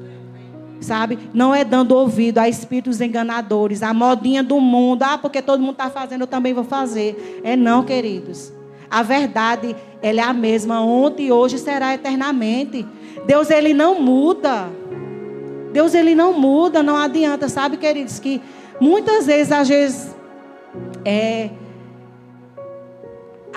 Speaker 3: Sabe? Não é dando ouvido a espíritos enganadores, a modinha do mundo. Porque todo mundo está fazendo, eu também vou fazer. É não, queridos. A verdade, ela é a mesma ontem e hoje será eternamente. Deus, Ele não muda. Deus, Ele não muda, não adianta. Sabe, queridos, que muitas vezes, a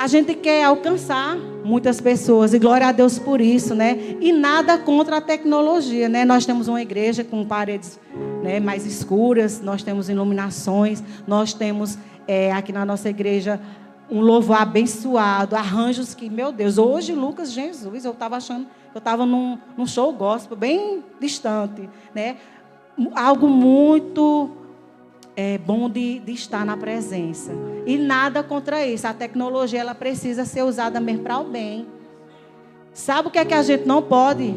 Speaker 3: gente quer alcançar muitas pessoas, e glória a Deus por isso, né? E nada contra a tecnologia, né? Nós temos uma igreja com paredes, né, mais escuras, nós temos iluminações, nós temos aqui na nossa igreja um louvor abençoado, arranjos que, meu Deus, hoje, Lucas, Jesus, eu estava achando, eu estava num show gospel, bem distante, né? Algo muito... É bom de estar na presença. E nada contra isso. A tecnologia, ela precisa ser usada mesmo para o bem. Sabe o que é que a gente não pode?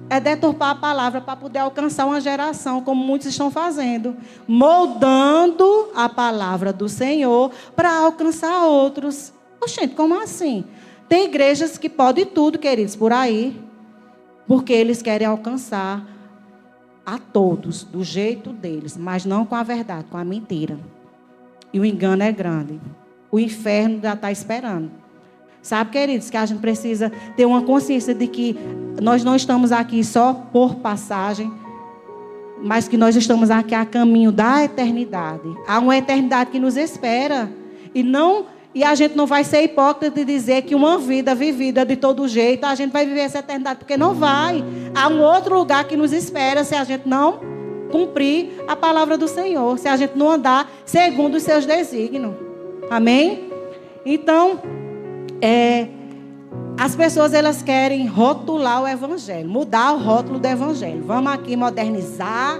Speaker 3: É deturpar a palavra para poder alcançar uma geração, como muitos estão fazendo. Moldando a palavra do Senhor para alcançar outros. Gente, como assim? Tem igrejas que podem tudo, queridos, por aí. Porque eles querem alcançar a todos, do jeito deles, mas não com a verdade, com a mentira. E o engano é grande. O inferno já está esperando. Sabe, queridos, que a gente precisa ter uma consciência de que nós não estamos aqui só por passagem, mas que nós estamos aqui a caminho da eternidade. Há uma eternidade que nos espera. E a gente não vai ser hipócrita de dizer que uma vida vivida de todo jeito, a gente vai viver essa eternidade, porque não vai. Há um outro lugar que nos espera se a gente não cumprir a palavra do Senhor, se a gente não andar segundo os seus desígnios. Amém? Então, as pessoas, elas querem rotular o evangelho, mudar o rótulo do evangelho. Vamos aqui modernizar.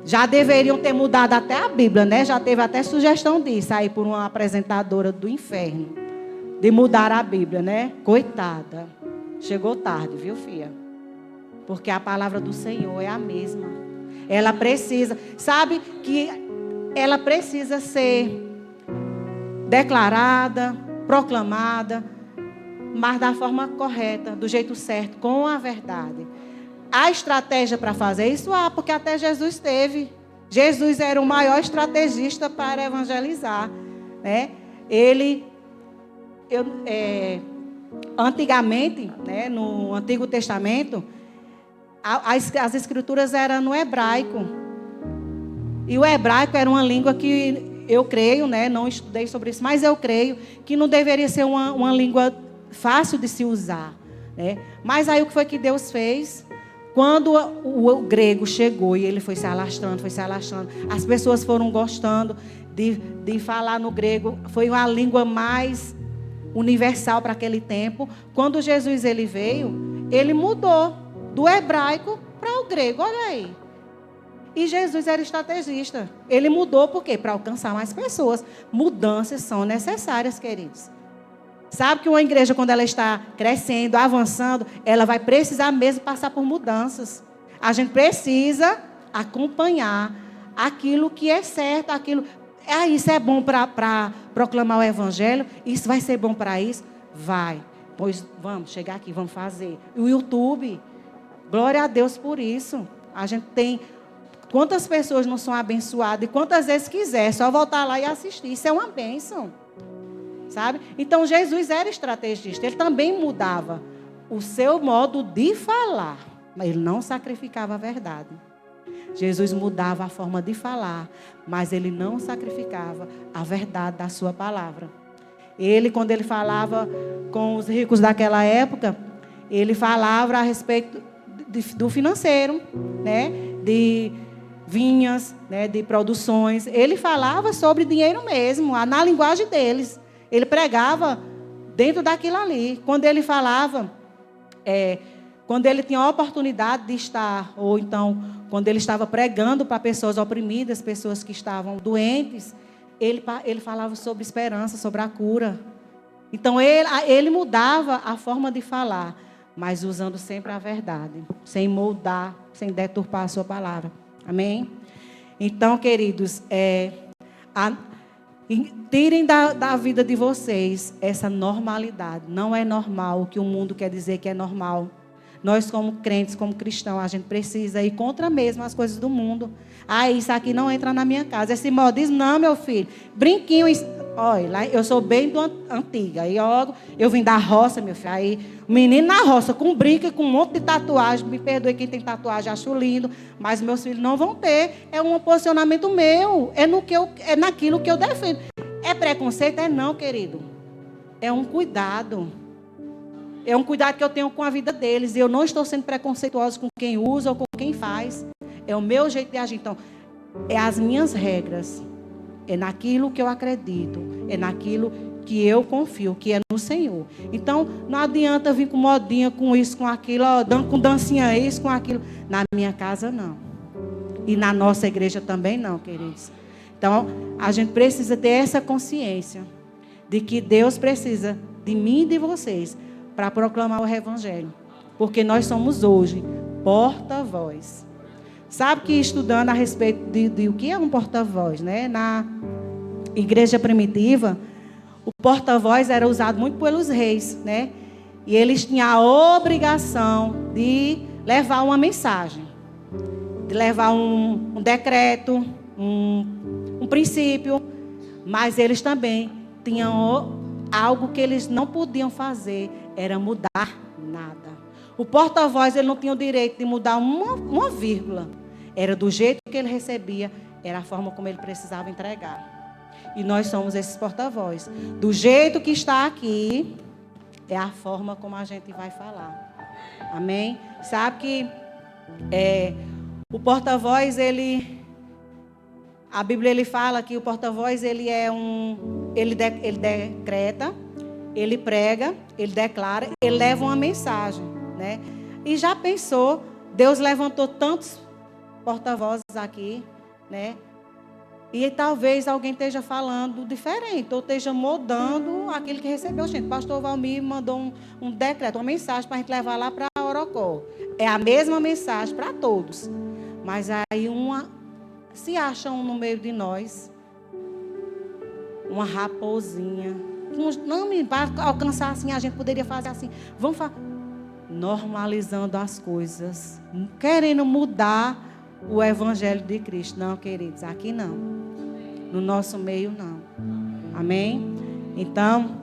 Speaker 3: Já deveriam ter mudado até a Bíblia, né? Já teve até sugestão disso aí por uma apresentadora do inferno. De mudar a Bíblia, né? Coitada. Chegou tarde, viu, filha? Porque a palavra do Senhor é a mesma. Ela precisa. Sabe que ela precisa ser declarada, proclamada, mas da forma correta, do jeito certo, com a verdade. Há estratégia para fazer isso? Porque até Jesus teve. Jesus era o maior estrategista para evangelizar, né? Antigamente, né, no Antigo Testamento, as escrituras eram no hebraico. E o hebraico era uma língua que eu creio, né, não estudei sobre isso, mas eu creio que não deveria ser uma língua fácil de se usar, né? Mas aí o que foi que Deus fez? Quando o grego chegou e ele foi se alastrando, as pessoas foram gostando de falar no grego. Foi uma língua mais universal para aquele tempo. Quando Jesus ele veio, ele mudou do hebraico para o grego. Olha aí. E Jesus era estrategista. Ele mudou por quê? Para alcançar mais pessoas. Mudanças são necessárias, queridos. Sabe que uma igreja, quando ela está crescendo, avançando, ela vai precisar mesmo passar por mudanças. A gente precisa acompanhar aquilo que é certo, aquilo... isso é bom para proclamar o evangelho? Isso vai ser bom para isso? Vai. Pois vamos chegar aqui, vamos fazer. O YouTube, glória a Deus por isso. A gente tem... Quantas pessoas não são abençoadas? E quantas vezes quiser, só voltar lá e assistir. Isso é uma bênção. Sabe? Então, Jesus era estrategista. Ele também mudava o seu modo de falar. Mas ele não sacrificava a verdade. Jesus mudava a forma de falar, mas ele não sacrificava a verdade da sua palavra. Ele, quando ele falava com os ricos daquela época, ele falava a respeito do financeiro, né? De vinhas, né? De produções. Ele falava sobre dinheiro mesmo, na linguagem deles. Ele pregava dentro daquilo ali. Quando ele falava, quando ele tinha a oportunidade de estar, ou então, quando ele estava pregando para pessoas oprimidas, pessoas que estavam doentes, ele falava sobre esperança, sobre a cura. Então, ele mudava a forma de falar, mas usando sempre a verdade, sem moldar, sem deturpar a sua palavra. Amém? Então, queridos, tirem da vida de vocês essa normalidade. Não é normal o que o mundo quer dizer que é normal. Nós, como crentes, como cristãos, a gente precisa ir contra mesmo as coisas do mundo. Isso aqui não entra na minha casa. Esse modismo, não, meu filho. Brinquinho, olha, lá eu sou bem antiga. Aí eu vim da roça, meu filho. Aí, o menino na roça, com brinco, com um monte de tatuagem. Me perdoe quem tem tatuagem, acho lindo. Mas meus filhos não vão ter. É um posicionamento meu. É naquilo que eu defendo. É preconceito? Não, querido. É um cuidado. É um cuidado que eu tenho com a vida deles. E eu não estou sendo preconceituosa com quem usa ou com quem faz. É o meu jeito de agir. Então, é as minhas regras. É naquilo que eu acredito. É naquilo que eu confio, que é no Senhor. Então, não adianta vir com modinha, com isso, com aquilo, com dancinha isso, com aquilo. Na minha casa, não. E na nossa igreja também não, queridos. Então, a gente precisa ter essa consciência de que Deus precisa de mim e de vocês para proclamar o evangelho. Porque nós somos hoje porta-voz. Sabe que estudando a respeito de o que é um porta-voz, né? Na igreja primitiva, o porta-voz era usado muito pelos reis, né? E eles tinham a obrigação de levar uma mensagem, de levar um decreto, um princípio, mas eles também tinham algo que eles não podiam fazer, era mudar nada. O porta-voz, ele não tinha o direito de mudar uma vírgula. Era do jeito que ele recebia, era a forma como ele precisava entregar. E nós somos esses porta-voz. Do jeito que está aqui, é a forma como a gente vai falar. Amém? Sabe que o porta-voz, a Bíblia ele fala que o porta-voz ele decreta, ele prega, ele declara, ele leva uma mensagem, né? E já pensou, Deus levantou tantos porta-vozes aqui, né? E talvez alguém esteja falando diferente, ou esteja mudando aquilo que recebeu. Gente, o pastor Valmir mandou um decreto, uma mensagem para a gente levar lá para Orocó. É a mesma mensagem para todos. Mas aí se acham no meio de nós uma raposinha. Não, para alcançar assim, a gente poderia fazer assim. Vamos normalizando as coisas, querendo mudar o evangelho de Cristo. Não, queridos, aqui não. No nosso meio, não. Amém? Então,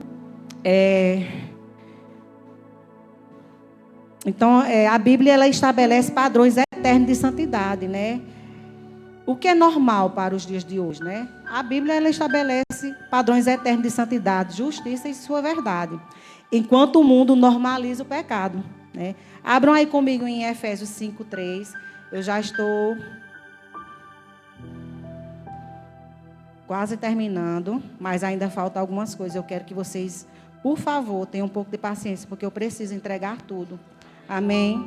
Speaker 3: a Bíblia ela estabelece padrões eternos de santidade, né? O que é normal para os dias de hoje, né? A Bíblia ela estabelece padrões eternos de santidade, justiça e sua verdade, enquanto o mundo normaliza o pecado, né? Abram aí comigo em Efésios 5:3. Eu já estou quase terminando, mas ainda faltam algumas coisas. Eu quero que vocês, por favor, tenham um pouco de paciência, porque eu preciso entregar tudo. Amém?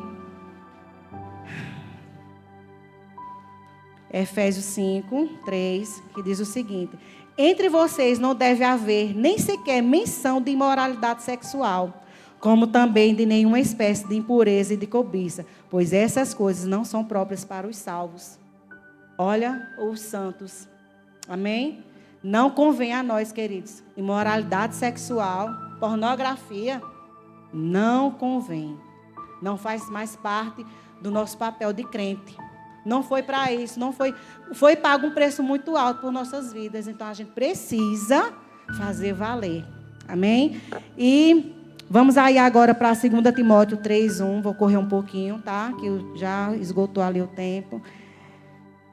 Speaker 3: Efésios 5:3, que diz o seguinte: entre vocês não deve haver nem sequer menção de imoralidade sexual, como também de nenhuma espécie de impureza e de cobiça, pois essas coisas não são próprias para os salvos. Olha, os santos. Amém? Não convém a nós, queridos. Imoralidade sexual, pornografia, não convém. Não faz mais parte do nosso papel de crente. Não foi para isso, não foi pago um preço muito alto por nossas vidas. Então a gente precisa fazer valer. Amém? E vamos aí agora para 2 Timóteo 3:1. Vou correr um pouquinho, tá? Que já esgotou ali o tempo.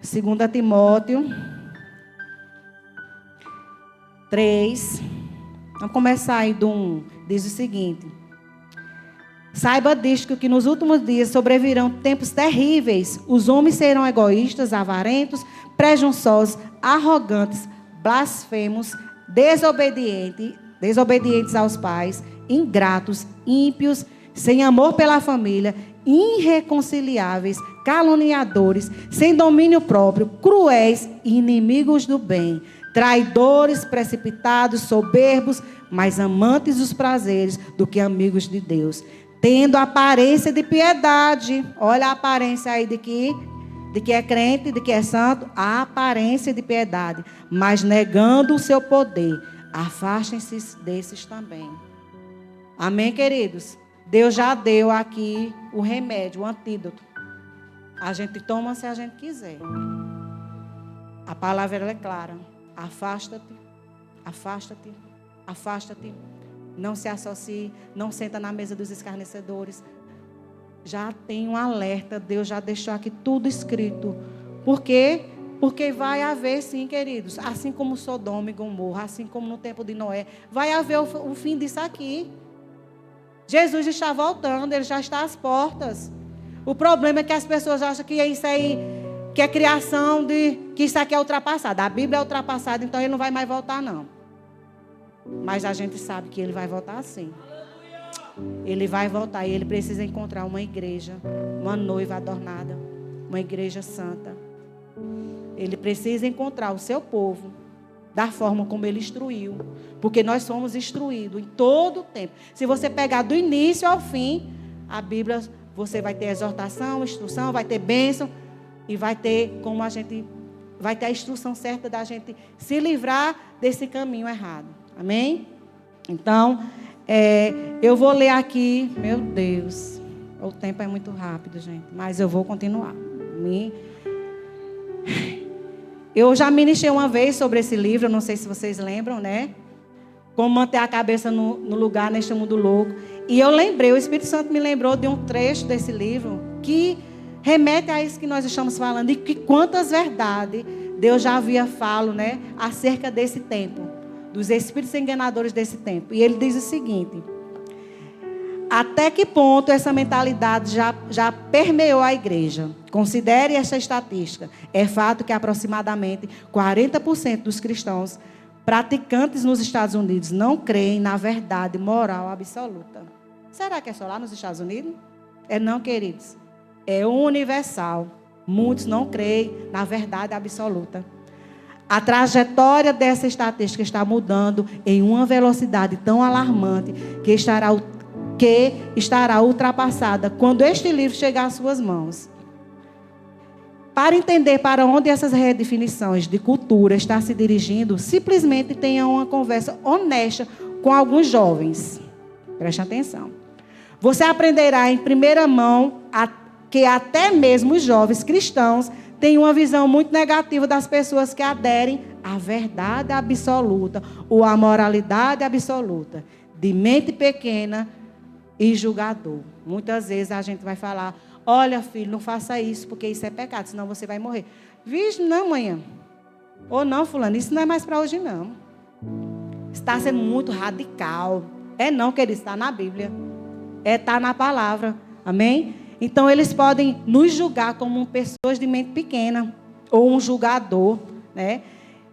Speaker 3: 2 Timóteo 3. Vamos começar aí do 1. Diz o seguinte: saiba disto, que nos últimos dias sobrevirão tempos terríveis. Os homens serão egoístas, avarentos, presunçosos, arrogantes, blasfemos, desobedientes aos pais, ingratos, ímpios, sem amor pela família, irreconciliáveis, caluniadores, sem domínio próprio, cruéis, inimigos do bem, traidores, precipitados, soberbos, mais amantes dos prazeres do que amigos de Deus, tendo aparência de piedade. Olha a aparência aí de que é crente, de que é santo, a aparência de piedade, mas negando o seu poder. Afastem-se desses também. Amém, queridos? Deus já deu aqui o remédio, o antídoto. A gente toma se a gente quiser. A palavra ela é clara. Afasta-te, afasta-te, afasta-te. Não se associe, não senta na mesa dos escarnecedores. Já tem um alerta, Deus já deixou aqui tudo escrito. Por quê? Porque vai haver, sim, queridos, assim como Sodoma e Gomorra, assim como no tempo de Noé, vai haver o fim disso aqui. Jesus está voltando, Ele já está às portas. O problema é que as pessoas acham que isso aí, que é criação que isso aqui é ultrapassado. A Bíblia é ultrapassada, então Ele não vai mais voltar, não. Mas a gente sabe que Ele vai voltar sim. Ele vai voltar e Ele precisa encontrar uma igreja, uma noiva adornada, uma igreja santa. Ele precisa encontrar o seu povo da forma como Ele instruiu. Porque nós somos instruídos em todo o tempo. Se você pegar do início ao fim, a Bíblia, você vai ter exortação, instrução, vai ter bênção e vai ter como a gente vai ter a instrução certa da gente se livrar desse caminho errado. Amém? Então, eu vou ler aqui. Meu Deus, o tempo é muito rápido, gente. Mas eu vou continuar. Eu já ministrei uma vez sobre esse livro. Não sei se vocês lembram, né? Como manter a cabeça no lugar neste mundo louco. E eu lembrei, o Espírito Santo me lembrou de um trecho desse livro que remete a isso que nós estamos falando. E que quantas verdades Deus já havia falado, né? Acerca desse tempo. Dos espíritos enganadores desse tempo. E ele diz o seguinte: até que ponto essa mentalidade já permeou a igreja? Considere essa estatística. É fato que aproximadamente 40% dos cristãos praticantes nos Estados Unidos não creem na verdade moral absoluta. Será que é só lá nos Estados Unidos? É não, queridos. É universal. Muitos não creem na verdade absoluta. A trajetória dessa estatística está mudando em uma velocidade tão alarmante que estará ultrapassada quando este livro chegar às suas mãos. Para entender para onde essas redefinições de cultura estão se dirigindo, simplesmente tenha uma conversa honesta com alguns jovens. Preste atenção. Você aprenderá em primeira mão que até mesmo os jovens cristãos têm uma visão muito negativa das pessoas que aderem à verdade absoluta ou à moralidade absoluta, de mente pequena e julgador. Muitas vezes a gente vai falar: olha, filho, não faça isso, porque isso é pecado, senão você vai morrer. Vixe, não, manhã. Ou não, fulano, isso não é mais para hoje, não. Está sendo muito radical. É não, querido, está na Bíblia. Está na palavra. Amém? Então, eles podem nos julgar como pessoas de mente pequena, ou um julgador, né?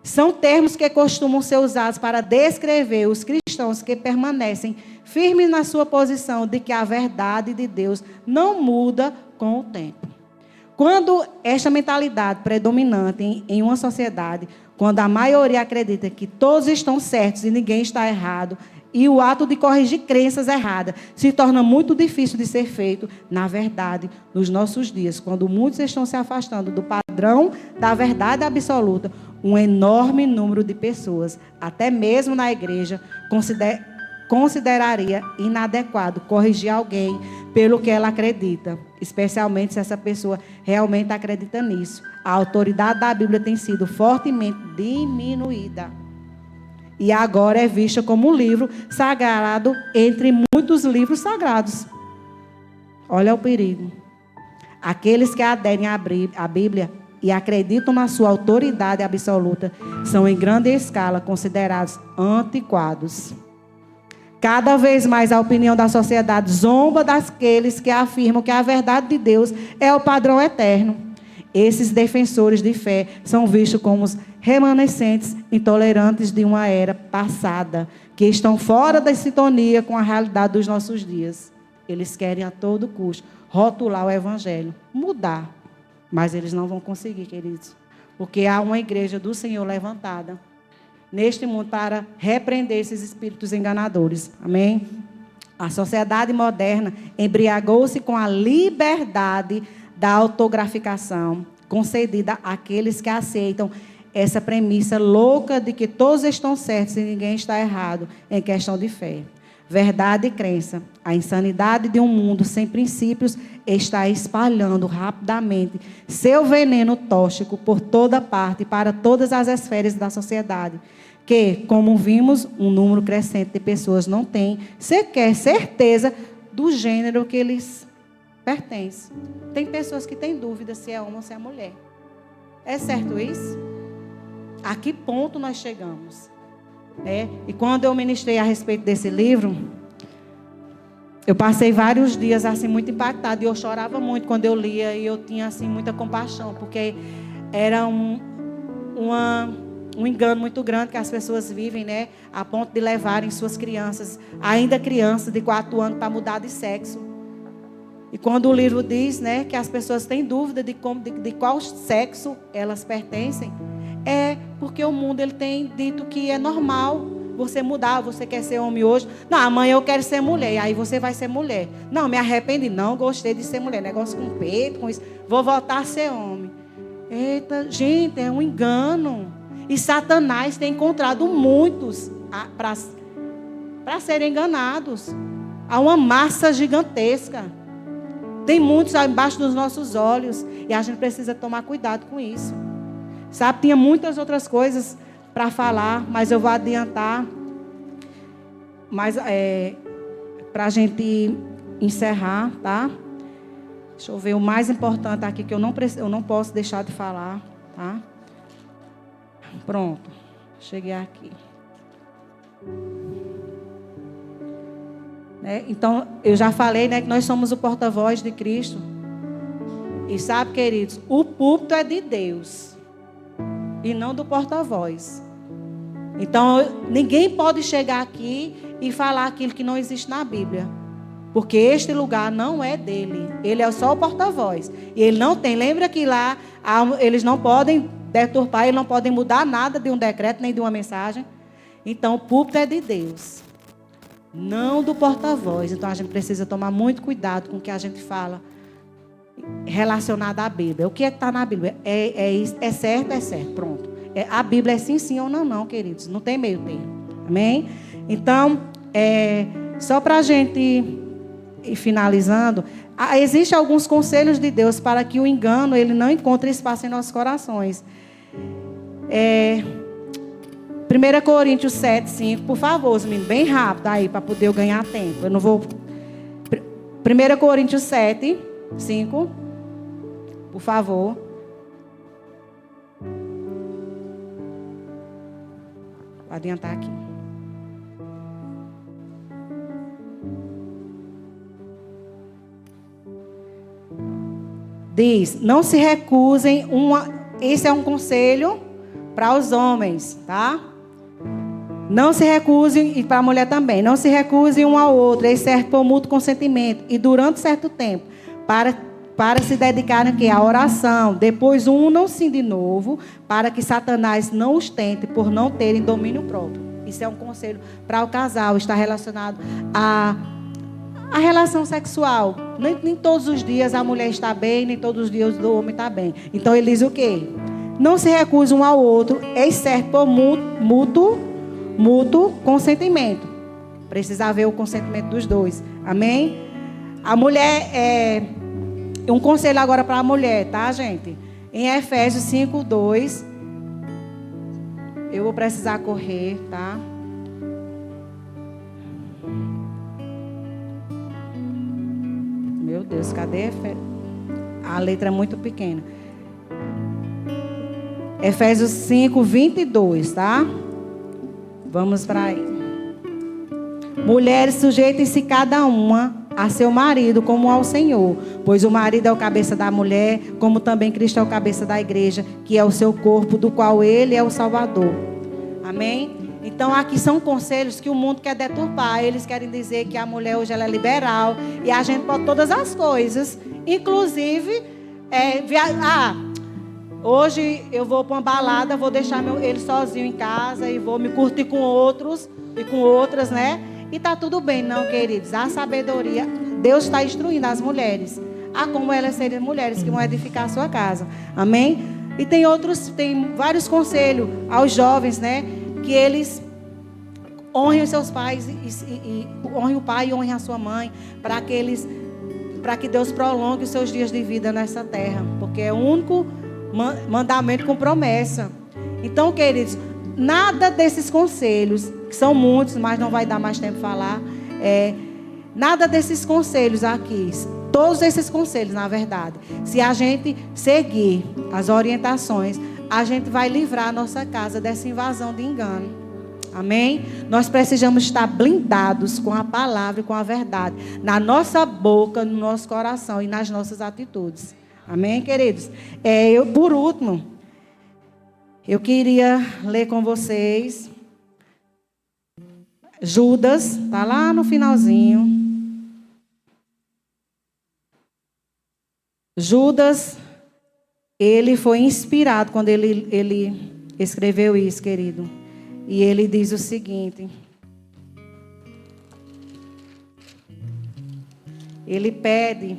Speaker 3: São termos que costumam ser usados para descrever os cristãos que permanecem firmes na sua posição de que a verdade de Deus não muda com o tempo. Quando esta mentalidade predominante em uma sociedade, quando a maioria acredita que todos estão certos e ninguém está errado, e o ato de corrigir crenças erradas se torna muito difícil de ser feito, na verdade, nos nossos dias, quando muitos estão se afastando do padrão da verdade absoluta, um enorme número de pessoas, até mesmo na igreja, consideraria inadequado corrigir alguém pelo que ela acredita, especialmente se essa pessoa realmente acredita nisso. A autoridade da Bíblia tem sido fortemente diminuída. E agora é vista como um livro sagrado entre muitos livros sagrados. Olha o perigo. Aqueles que aderem à Bíblia e acreditam na sua autoridade absoluta são em grande escala considerados antiquados. Cada vez mais a opinião da sociedade zomba daqueles que afirmam que a verdade de Deus é o padrão eterno. Esses defensores de fé são vistos como os remanescentes intolerantes de uma era passada, que estão fora da sintonia com a realidade dos nossos dias. Eles querem a todo custo rotular o evangelho, mudar, mas eles não vão conseguir, queridos, porque há uma igreja do Senhor levantada neste mundo para repreender esses espíritos enganadores. Amém? A sociedade moderna embriagou-se com a liberdade da autograficação concedida àqueles que aceitam essa premissa louca de que todos estão certos e ninguém está errado em questão de fé. Verdade e crença. A insanidade de um mundo sem princípios está espalhando rapidamente seu veneno tóxico por toda parte, para todas as esferas da sociedade, que, como vimos, um número crescente de pessoas não tem sequer certeza do gênero que eles pertencem. Tem pessoas que têm dúvida se é homem ou se é mulher. É certo isso? A que ponto nós chegamos? E quando eu ministrei a respeito desse livro, eu passei vários dias assim muito impactada, e eu chorava muito quando eu lia, e eu tinha assim muita compaixão, porque era um engano muito grande que as pessoas vivem, a ponto de levarem suas crianças, ainda crianças de 4 anos, para mudar de sexo. E quando o livro diz, que as pessoas têm dúvida de qual sexo elas pertencem, é porque o mundo ele tem dito que é normal você mudar. Você quer ser homem hoje? Não, amanhã eu quero ser mulher. E aí você vai ser mulher. Não, me arrependi. Não, gostei de ser mulher. Negócio com peito, com isso. Vou voltar a ser homem. Eita, gente, é um engano. E Satanás tem encontrado muitos para serem enganados. Há uma massa gigantesca. Tem muitos embaixo dos nossos olhos. E a gente precisa tomar cuidado com isso. Sabe, tinha muitas outras coisas para falar, mas eu vou adiantar. Mas para a gente encerrar, tá? Deixa eu ver o mais importante aqui que eu não posso deixar de falar, tá? Pronto, cheguei aqui. Então, eu já falei, que nós somos o porta-voz de Cristo. E sabe, queridos, o púlpito é de Deus e não do porta-voz. Então, ninguém pode chegar aqui e falar aquilo que não existe na Bíblia, porque este lugar não é dele. Ele é só o porta-voz. E ele não tem, lembra que lá eles não podem deturpar, eles não podem mudar nada de um decreto nem de uma mensagem. Então, o púlpito é de Deus, não do porta-voz. Então, a gente precisa tomar muito cuidado com o que a gente fala. relacionada à Bíblia. O que é que está na Bíblia? É certo, é certo. Pronto. A Bíblia é sim, sim ou não, não, queridos. Não tem meio termo. Amém? Então, só para a gente ir finalizando, existem alguns conselhos de Deus para que o engano ele não encontre espaço em nossos corações. 1 Coríntios 7, 5, por favor, menino, bem rápido aí, para poder eu ganhar tempo. Eu não vou... 1 Coríntios 7, 5, por favor. Vou adiantar aqui. Diz, não se recusem esse é um conselho para os homens, tá? Não se recusem, e para a mulher também, não se recusem um ao outro, exceto por mútuo consentimento, e durante certo tempo, para se dedicarem à oração. Depois unam-se de novo, para que Satanás não os tente por não terem domínio próprio. Isso é um conselho para o casal, está relacionado à relação sexual. Nem todos os dias a mulher está bem, nem todos os dias o homem está bem. Então ele diz o quê? Não se recuse um ao outro, exceto por mútuo consentimento. Precisa haver o consentimento dos dois. Amém? A mulher, um conselho agora para a mulher, tá, gente? Em Efésios 5, 2. Eu vou precisar correr, tá? Meu Deus, cadê a letra é muito pequena. Efésios 5, 22, tá? Vamos para aí. Mulheres, sujeitem-se cada uma a seu marido como ao Senhor, pois o marido é o cabeça da mulher, como também Cristo é o cabeça da igreja, que é o seu corpo, do qual ele é o Salvador. Amém? Então aqui são conselhos que o mundo quer deturpar. Eles querem dizer que a mulher hoje ela é liberal e a gente pode todas as coisas, inclusive hoje eu vou para uma balada, vou deixar ele sozinho em casa e vou me curtir com outros e com outras, né? E tá tudo bem, não, queridos. A sabedoria, Deus está instruindo as mulheres a como elas serem mulheres que vão edificar a sua casa. Amém? E tem vários conselhos aos jovens, né? Que eles honrem os seus pais e honrem o pai e honrem a sua mãe, para que Deus prolongue os seus dias de vida nessa terra, porque é o único mandamento com promessa. Então, queridos, nada desses conselhos, que são muitos, mas não vai dar mais tempo para falar, nada desses conselhos aqui, todos esses conselhos, na verdade, se a gente seguir as orientações, a gente vai livrar a nossa casa dessa invasão de engano. Amém? Nós precisamos estar blindados com a palavra e com a verdade, na nossa boca, no nosso coração e nas nossas atitudes. Amém, queridos? Por último, eu queria ler com vocês Judas, está lá no finalzinho. Judas, ele foi inspirado quando ele escreveu isso, querido. E ele diz o seguinte: ele pede,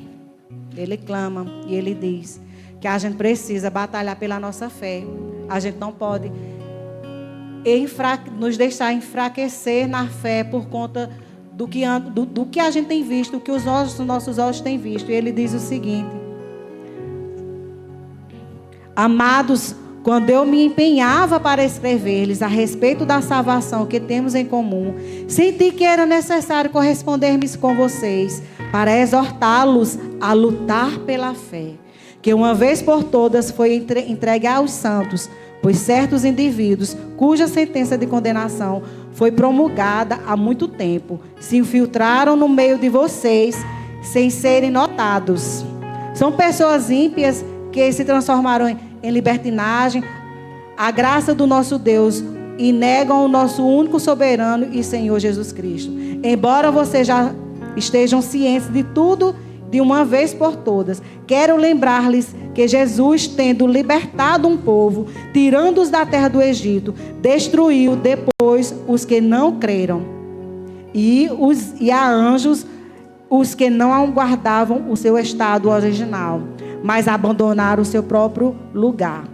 Speaker 3: ele clama e ele diz que a gente precisa batalhar pela nossa fé. A gente não pode nos deixar enfraquecer na fé por conta do que a gente tem visto, do que os nossos olhos têm visto. E ele diz o seguinte: amados, quando eu me empenhava para escrever-lhes a respeito da salvação que temos em comum, senti que era necessário corresponder-me com vocês para exortá-los a lutar pela fé, que uma vez por todas foi entregue aos santos, pois certos indivíduos, cuja sentença de condenação foi promulgada há muito tempo, se infiltraram no meio de vocês sem serem notados. São pessoas ímpias que se transformaram em libertinagem a graça do nosso Deus e negam o nosso único soberano e Senhor Jesus Cristo. Embora vocês já estejam cientes de tudo de uma vez por todas, quero lembrar-lhes que Jesus, tendo libertado um povo, tirando-os da terra do Egito, destruiu depois os que não creram. E a anjos os que não guardavam o seu estado original, mas abandonaram o seu próprio lugar.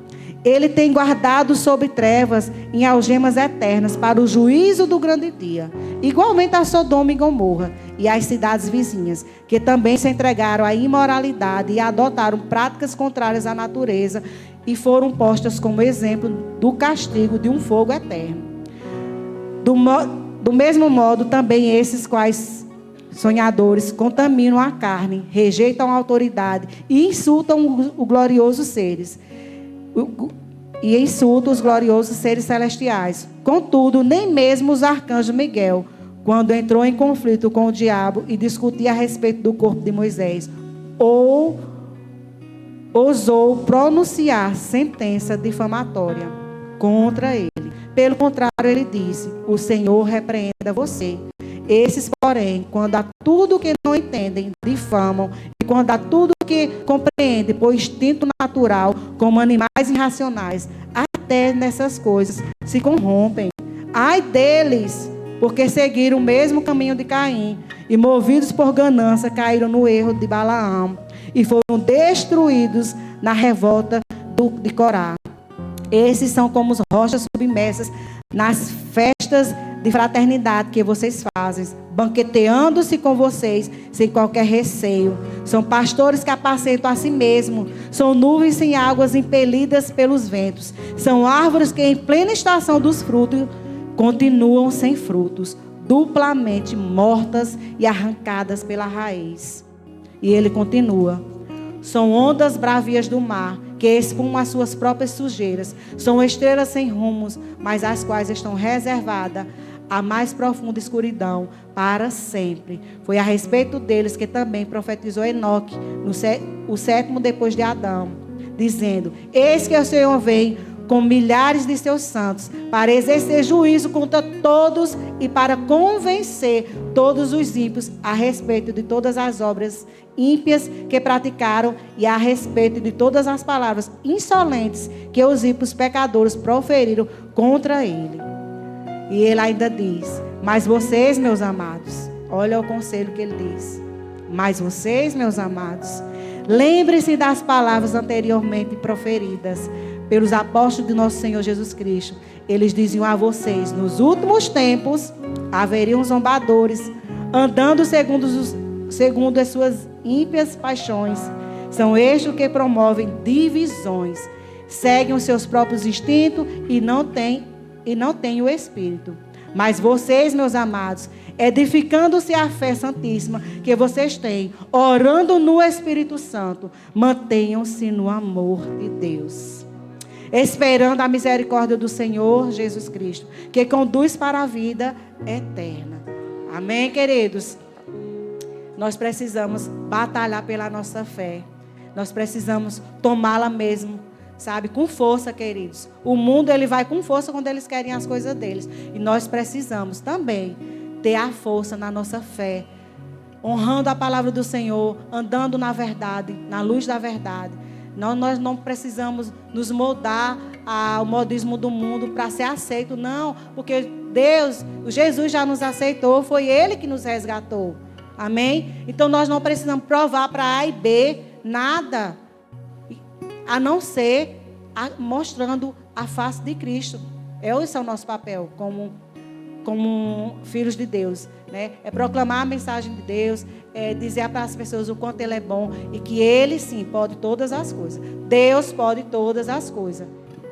Speaker 3: Ele tem guardado sob trevas em algemas eternas para o juízo do grande dia, igualmente a Sodoma e Gomorra e as cidades vizinhas, que também se entregaram à imoralidade e adotaram práticas contrárias à natureza e foram postas como exemplo do castigo de um fogo eterno. Do mesmo modo, também esses quais sonhadores contaminam a carne, rejeitam a autoridade e insultam os gloriosos seres. E insultam os gloriosos seres celestiais. Contudo, nem mesmo os arcanjos Miguel, quando entrou em conflito com o diabo e discutia a respeito do corpo de Moisés, ou ousou pronunciar sentença difamatória contra ele. Pelo contrário, ele disse: o Senhor repreenda você. Esses, porém, quando há tudo que não entendem, difamam, e quando há tudo que compreendem por instinto natural, como animais irracionais, até nessas coisas se corrompem. Ai deles, porque seguiram o mesmo caminho de Caim, e movidos por ganância, caíram no erro de Balaão, e foram destruídos na revolta de Corá. Esses são como as rochas submersas nas festas de fraternidade que vocês fazem, banqueteando-se com vocês sem qualquer receio. São pastores que apacentam a si mesmos, são nuvens sem águas impelidas pelos ventos, são árvores que em plena estação dos frutos continuam sem frutos, duplamente mortas e arrancadas pela raiz. E ele continua: são ondas bravias do mar, que espumam as suas próprias sujeiras. São estrelas sem rumos, mas as quais estão reservadas à mais profunda escuridão para sempre. Foi a respeito deles que também profetizou Enoque, o sétimo depois de Adão, dizendo: eis que o Senhor vem com milhares de seus santos, para exercer juízo contra todos e para convencer todos os ímpios a respeito de todas as obras ímpias que praticaram e a respeito de todas as palavras insolentes que os ímpios pecadores proferiram contra ele. E ele ainda diz: mas vocês, meus amados, olha o conselho que ele diz: mas vocês, meus amados, lembrem-se das palavras anteriormente proferidas pelos apóstolos de nosso Senhor Jesus Cristo. Eles diziam a vocês: nos últimos tempos haveriam zombadores, andando segundo as suas ímpias paixões. São estes que promovem divisões, seguem os seus próprios instintos e não têm o Espírito. Mas vocês, meus amados, edificando-se a fé santíssima que vocês têm, orando no Espírito Santo, mantenham-se no amor de Deus, esperando a misericórdia do Senhor Jesus Cristo, que conduz para a vida eterna. Amém, queridos? Nós precisamos batalhar pela nossa fé. Nós precisamos tomá-la mesmo, sabe, com força, queridos. O mundo, ele vai com força quando eles querem as coisas deles. E nós precisamos também ter a força na nossa fé, honrando a palavra do Senhor, andando na verdade, na luz da verdade. Nós não precisamos nos moldar ao modismo do mundo para ser aceito, não. Porque Deus, Jesus já nos aceitou, foi Ele que nos resgatou. Amém? Então nós não precisamos provar para A e B nada, a não ser mostrando a face de Cristo. Esse é o nosso papel como filhos de Deus, né? É proclamar a mensagem de Deus, é dizer para as pessoas o quanto Ele é bom e que Ele sim pode todas as coisas. Deus pode todas as coisas.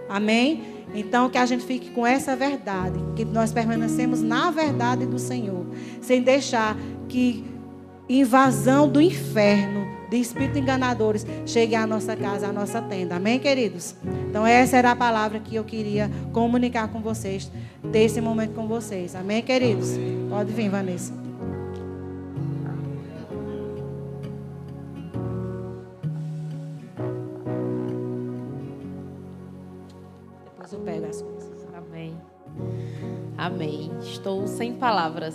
Speaker 3: Amém? Então que a gente fique com essa verdade, que nós permanecemos na verdade do Senhor, sem deixar que invasão do inferno, de espíritos enganadores, chegue à nossa casa, à nossa tenda. Amém, queridos? Então essa era a palavra que eu queria comunicar com vocês, ter esse momento com vocês. Amém, queridos? Amém. Pode vir, Vanessa. Depois eu pego as coisas.
Speaker 2: Amém. Amém. Estou sem palavras.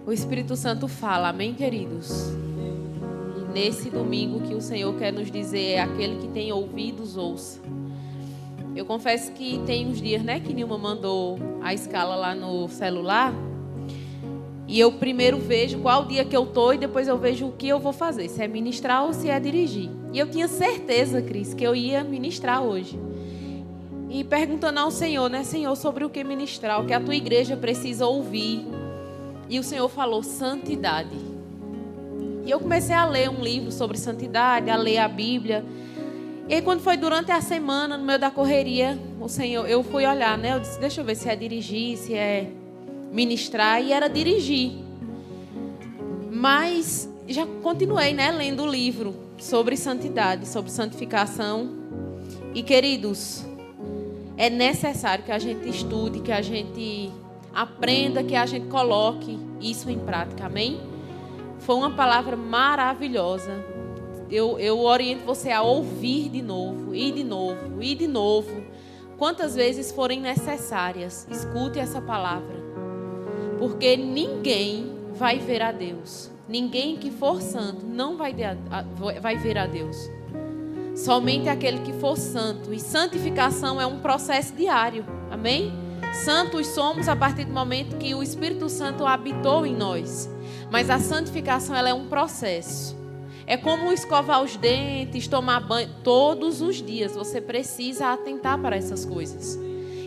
Speaker 2: O Espírito Santo fala, amém, queridos? E nesse domingo que o Senhor quer nos dizer é aquele que tem ouvidos, ouça. Eu confesso que tem uns dias, né, que Nilma mandou a escala lá no celular. E eu primeiro vejo qual dia que eu tô e depois eu vejo o que eu vou fazer, se é ministrar ou se é dirigir. E eu tinha certeza, Cris, que eu ia ministrar hoje. E perguntando ao Senhor, né, Senhor, sobre o que ministrar, o que a tua igreja precisa ouvir. E o Senhor falou santidade. E eu comecei a ler um livro sobre santidade, a ler a Bíblia. E aí quando foi durante a semana, no meio da correria, o Senhor, eu fui olhar, né, eu disse, deixa eu ver se é dirigir, se é ministrar, e era dirigir. Mas já continuei, né, lendo o livro sobre santidade, sobre santificação. E queridos, é necessário que a gente estude, que a gente aprenda, que a gente coloque isso em prática, amém? Foi uma palavra maravilhosa. Eu oriento você a ouvir de novo, e de novo, e de novo. Quantas vezes forem necessárias, escute essa palavra. Porque ninguém vai ver a Deus. Ninguém que for santo não vai ver a Deus. Somente aquele que for santo. E santificação é um processo diário. Amém? Santos somos a partir do momento que o Espírito Santo habitou em nós. Mas a santificação, ela é um processo. É como escovar os dentes, tomar banho. Todos os dias você precisa atentar para essas coisas.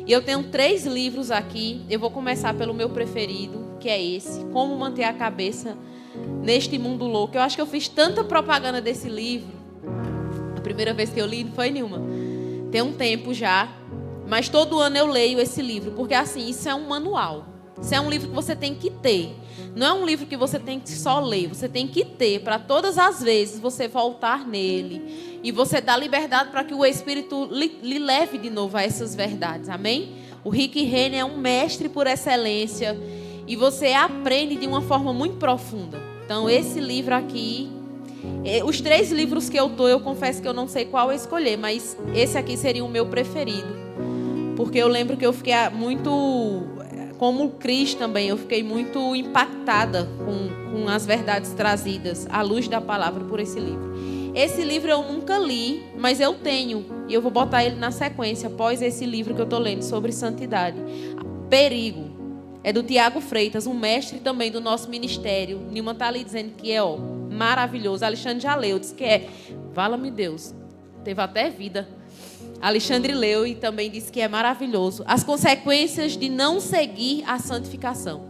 Speaker 2: E eu tenho 3 livros aqui. Eu vou começar pelo meu preferido, que é esse. Como manter a cabeça neste mundo louco. Eu acho que eu fiz tanta propaganda desse livro. A primeira vez que eu li não foi nenhuma. Tem um tempo já. Mas todo ano eu leio esse livro. Porque assim, isso é um manual. Isso é um livro que você tem que ter. Não é um livro que você tem que só ler. Você tem que ter para todas as vezes você voltar nele. E você dá liberdade para que o Espírito lhe leve de novo a essas verdades. Amém? O Rick Renner é um mestre por excelência. E você aprende de uma forma muito profunda. Então, esse livro aqui... Os 3 livros que eu confesso que eu não sei qual escolher. Mas esse aqui seria o meu preferido. Porque eu lembro que eu fiquei muito... Como o Cris também, eu fiquei muito impactada com as verdades trazidas à luz da palavra por esse livro. Esse livro eu nunca li, mas eu tenho. E eu vou botar ele na sequência, após esse livro que eu estou lendo sobre santidade. Perigo. É do Tiago Freitas, um mestre também do nosso ministério. Nilma está ali dizendo que é maravilhoso. Alexandre já leu, disse que é. Vala-me Deus. Teve até vida. Alexandre leu e também disse que é maravilhoso. As consequências de não seguir a santificação.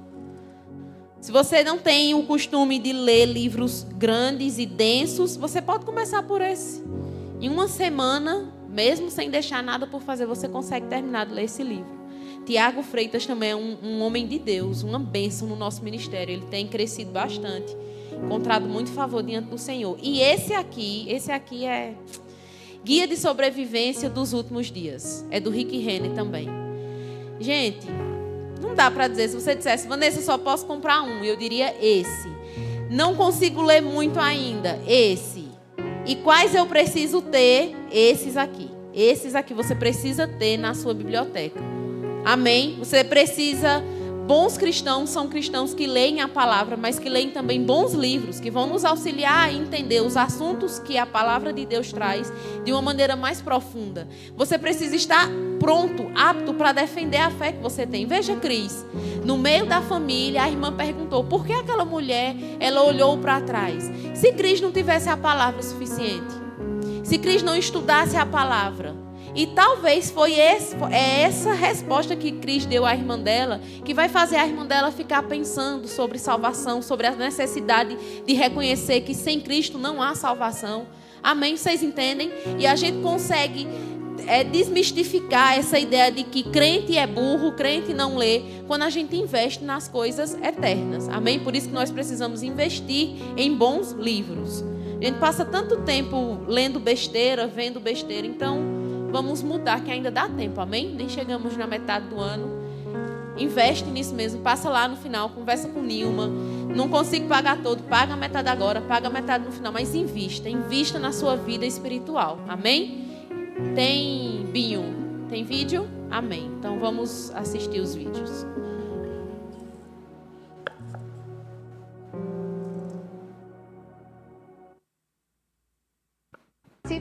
Speaker 2: Se você não tem o costume de ler livros grandes e densos, você pode começar por esse. Em uma semana, mesmo sem deixar nada por fazer, você consegue terminar de ler esse livro. Tiago Freitas também é um homem de Deus, uma bênção no nosso ministério. Ele tem crescido bastante, encontrado muito favor diante do Senhor. E esse aqui é... Guia de Sobrevivência dos Últimos Dias. É do Rick Renner também. Gente, não dá para dizer. Se você dissesse, Vanessa, só posso comprar um, eu diria esse. Não consigo ler muito ainda. Esse. E quais eu preciso ter? Esses aqui. Esses aqui você precisa ter na sua biblioteca. Amém? Você precisa... Bons cristãos são cristãos que leem a palavra, mas que leem também bons livros, que vão nos auxiliar a entender os assuntos que a palavra de Deus traz de uma maneira mais profunda. Você precisa estar pronto, apto para defender a fé que você tem. Veja, Cris, no meio da família, a irmã perguntou, por que aquela mulher, ela olhou para trás? Se Cris não tivesse a palavra suficiente, se Cris não estudasse a palavra, e talvez foi essa resposta que Cris deu à irmã dela que vai fazer a irmã dela ficar pensando sobre salvação, sobre a necessidade de reconhecer que sem Cristo não há salvação. Amém? Vocês entendem? E a gente consegue desmistificar essa ideia de que crente é burro, crente não lê, quando a gente investe nas coisas eternas. Amém? Por isso que nós precisamos investir em bons livros. A gente passa tanto tempo lendo besteira, vendo besteira, então... Vamos mudar, que ainda dá tempo, amém? Nem chegamos na metade do ano. Investe nisso mesmo, passa lá no final, conversa com Nilma. Não consigo pagar todo, paga a metade agora, paga a metade no final, mas invista na sua vida espiritual, amém? Tem Binho, tem vídeo? Amém. Então vamos assistir os vídeos.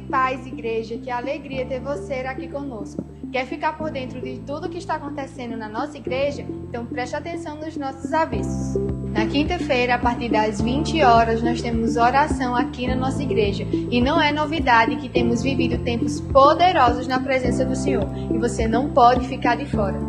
Speaker 4: Paz, igreja, que alegria ter você aqui conosco. Quer ficar por dentro de tudo que está acontecendo na nossa igreja? Então preste atenção nos nossos avisos. Na quinta-feira, a partir das 20 horas, nós temos oração aqui na nossa igreja. E não é novidade que temos vivido tempos poderosos na presença do Senhor. E você não pode ficar de fora.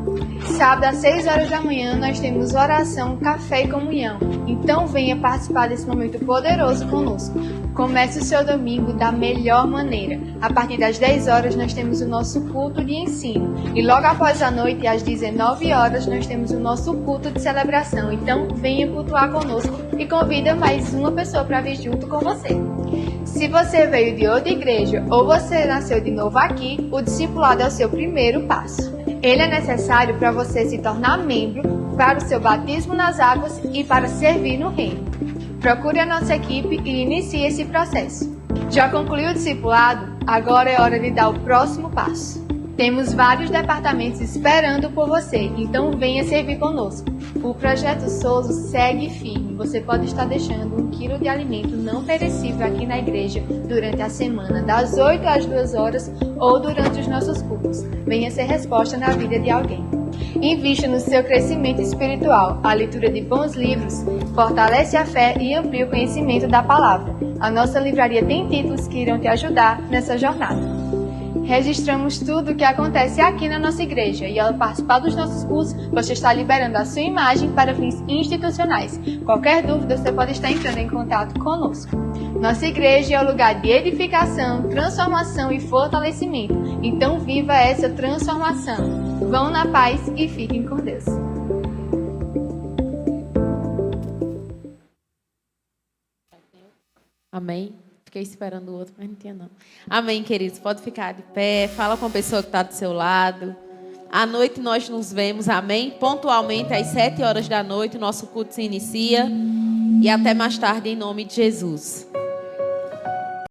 Speaker 4: Sábado, às 6 horas da manhã, nós temos oração, café e comunhão. Então venha participar desse momento poderoso conosco. Comece o seu domingo da melhor maneira. A partir das 10 horas, nós temos o nosso culto de ensino. E logo após a noite, às 19 horas, nós temos o nosso culto de celebração. Então, venha cultuar conosco e convida mais uma pessoa para vir junto com você. Se você veio de outra igreja ou você nasceu de novo aqui, o discipulado é o seu primeiro passo. Ele é necessário para você se tornar membro, para o seu batismo nas águas e para servir no reino. Procure a nossa equipe e inicie esse processo. Já concluiu o discipulado? Agora é hora de dar o próximo passo. Temos vários departamentos esperando por você, então venha servir conosco. O Projeto Souza segue firme. Você pode estar deixando 1 quilo de alimento não perecível aqui na igreja durante a semana, das 8 às 2 horas ou durante os nossos cultos. Venha ser resposta na vida de alguém. Invista no seu crescimento espiritual. A leitura de bons livros fortalece a fé e amplia o conhecimento da palavra. A nossa livraria tem títulos que irão te ajudar nessa jornada. Registramos tudo o que acontece aqui na nossa igreja e ao participar dos nossos cursos, você está liberando a sua imagem para fins institucionais. Qualquer dúvida, você pode estar entrando em contato conosco. Nossa igreja é o lugar de edificação, transformação e fortalecimento. Então viva essa transformação. Vão na paz e fiquem com Deus.
Speaker 2: Amém. Fiquei esperando o outro, mas não tinha não. Amém, queridos. Pode ficar de pé. Fala com a pessoa que está do seu lado. À noite nós nos vemos, amém? Pontualmente às 7 horas da noite o nosso culto se inicia. E até mais tarde em nome de Jesus.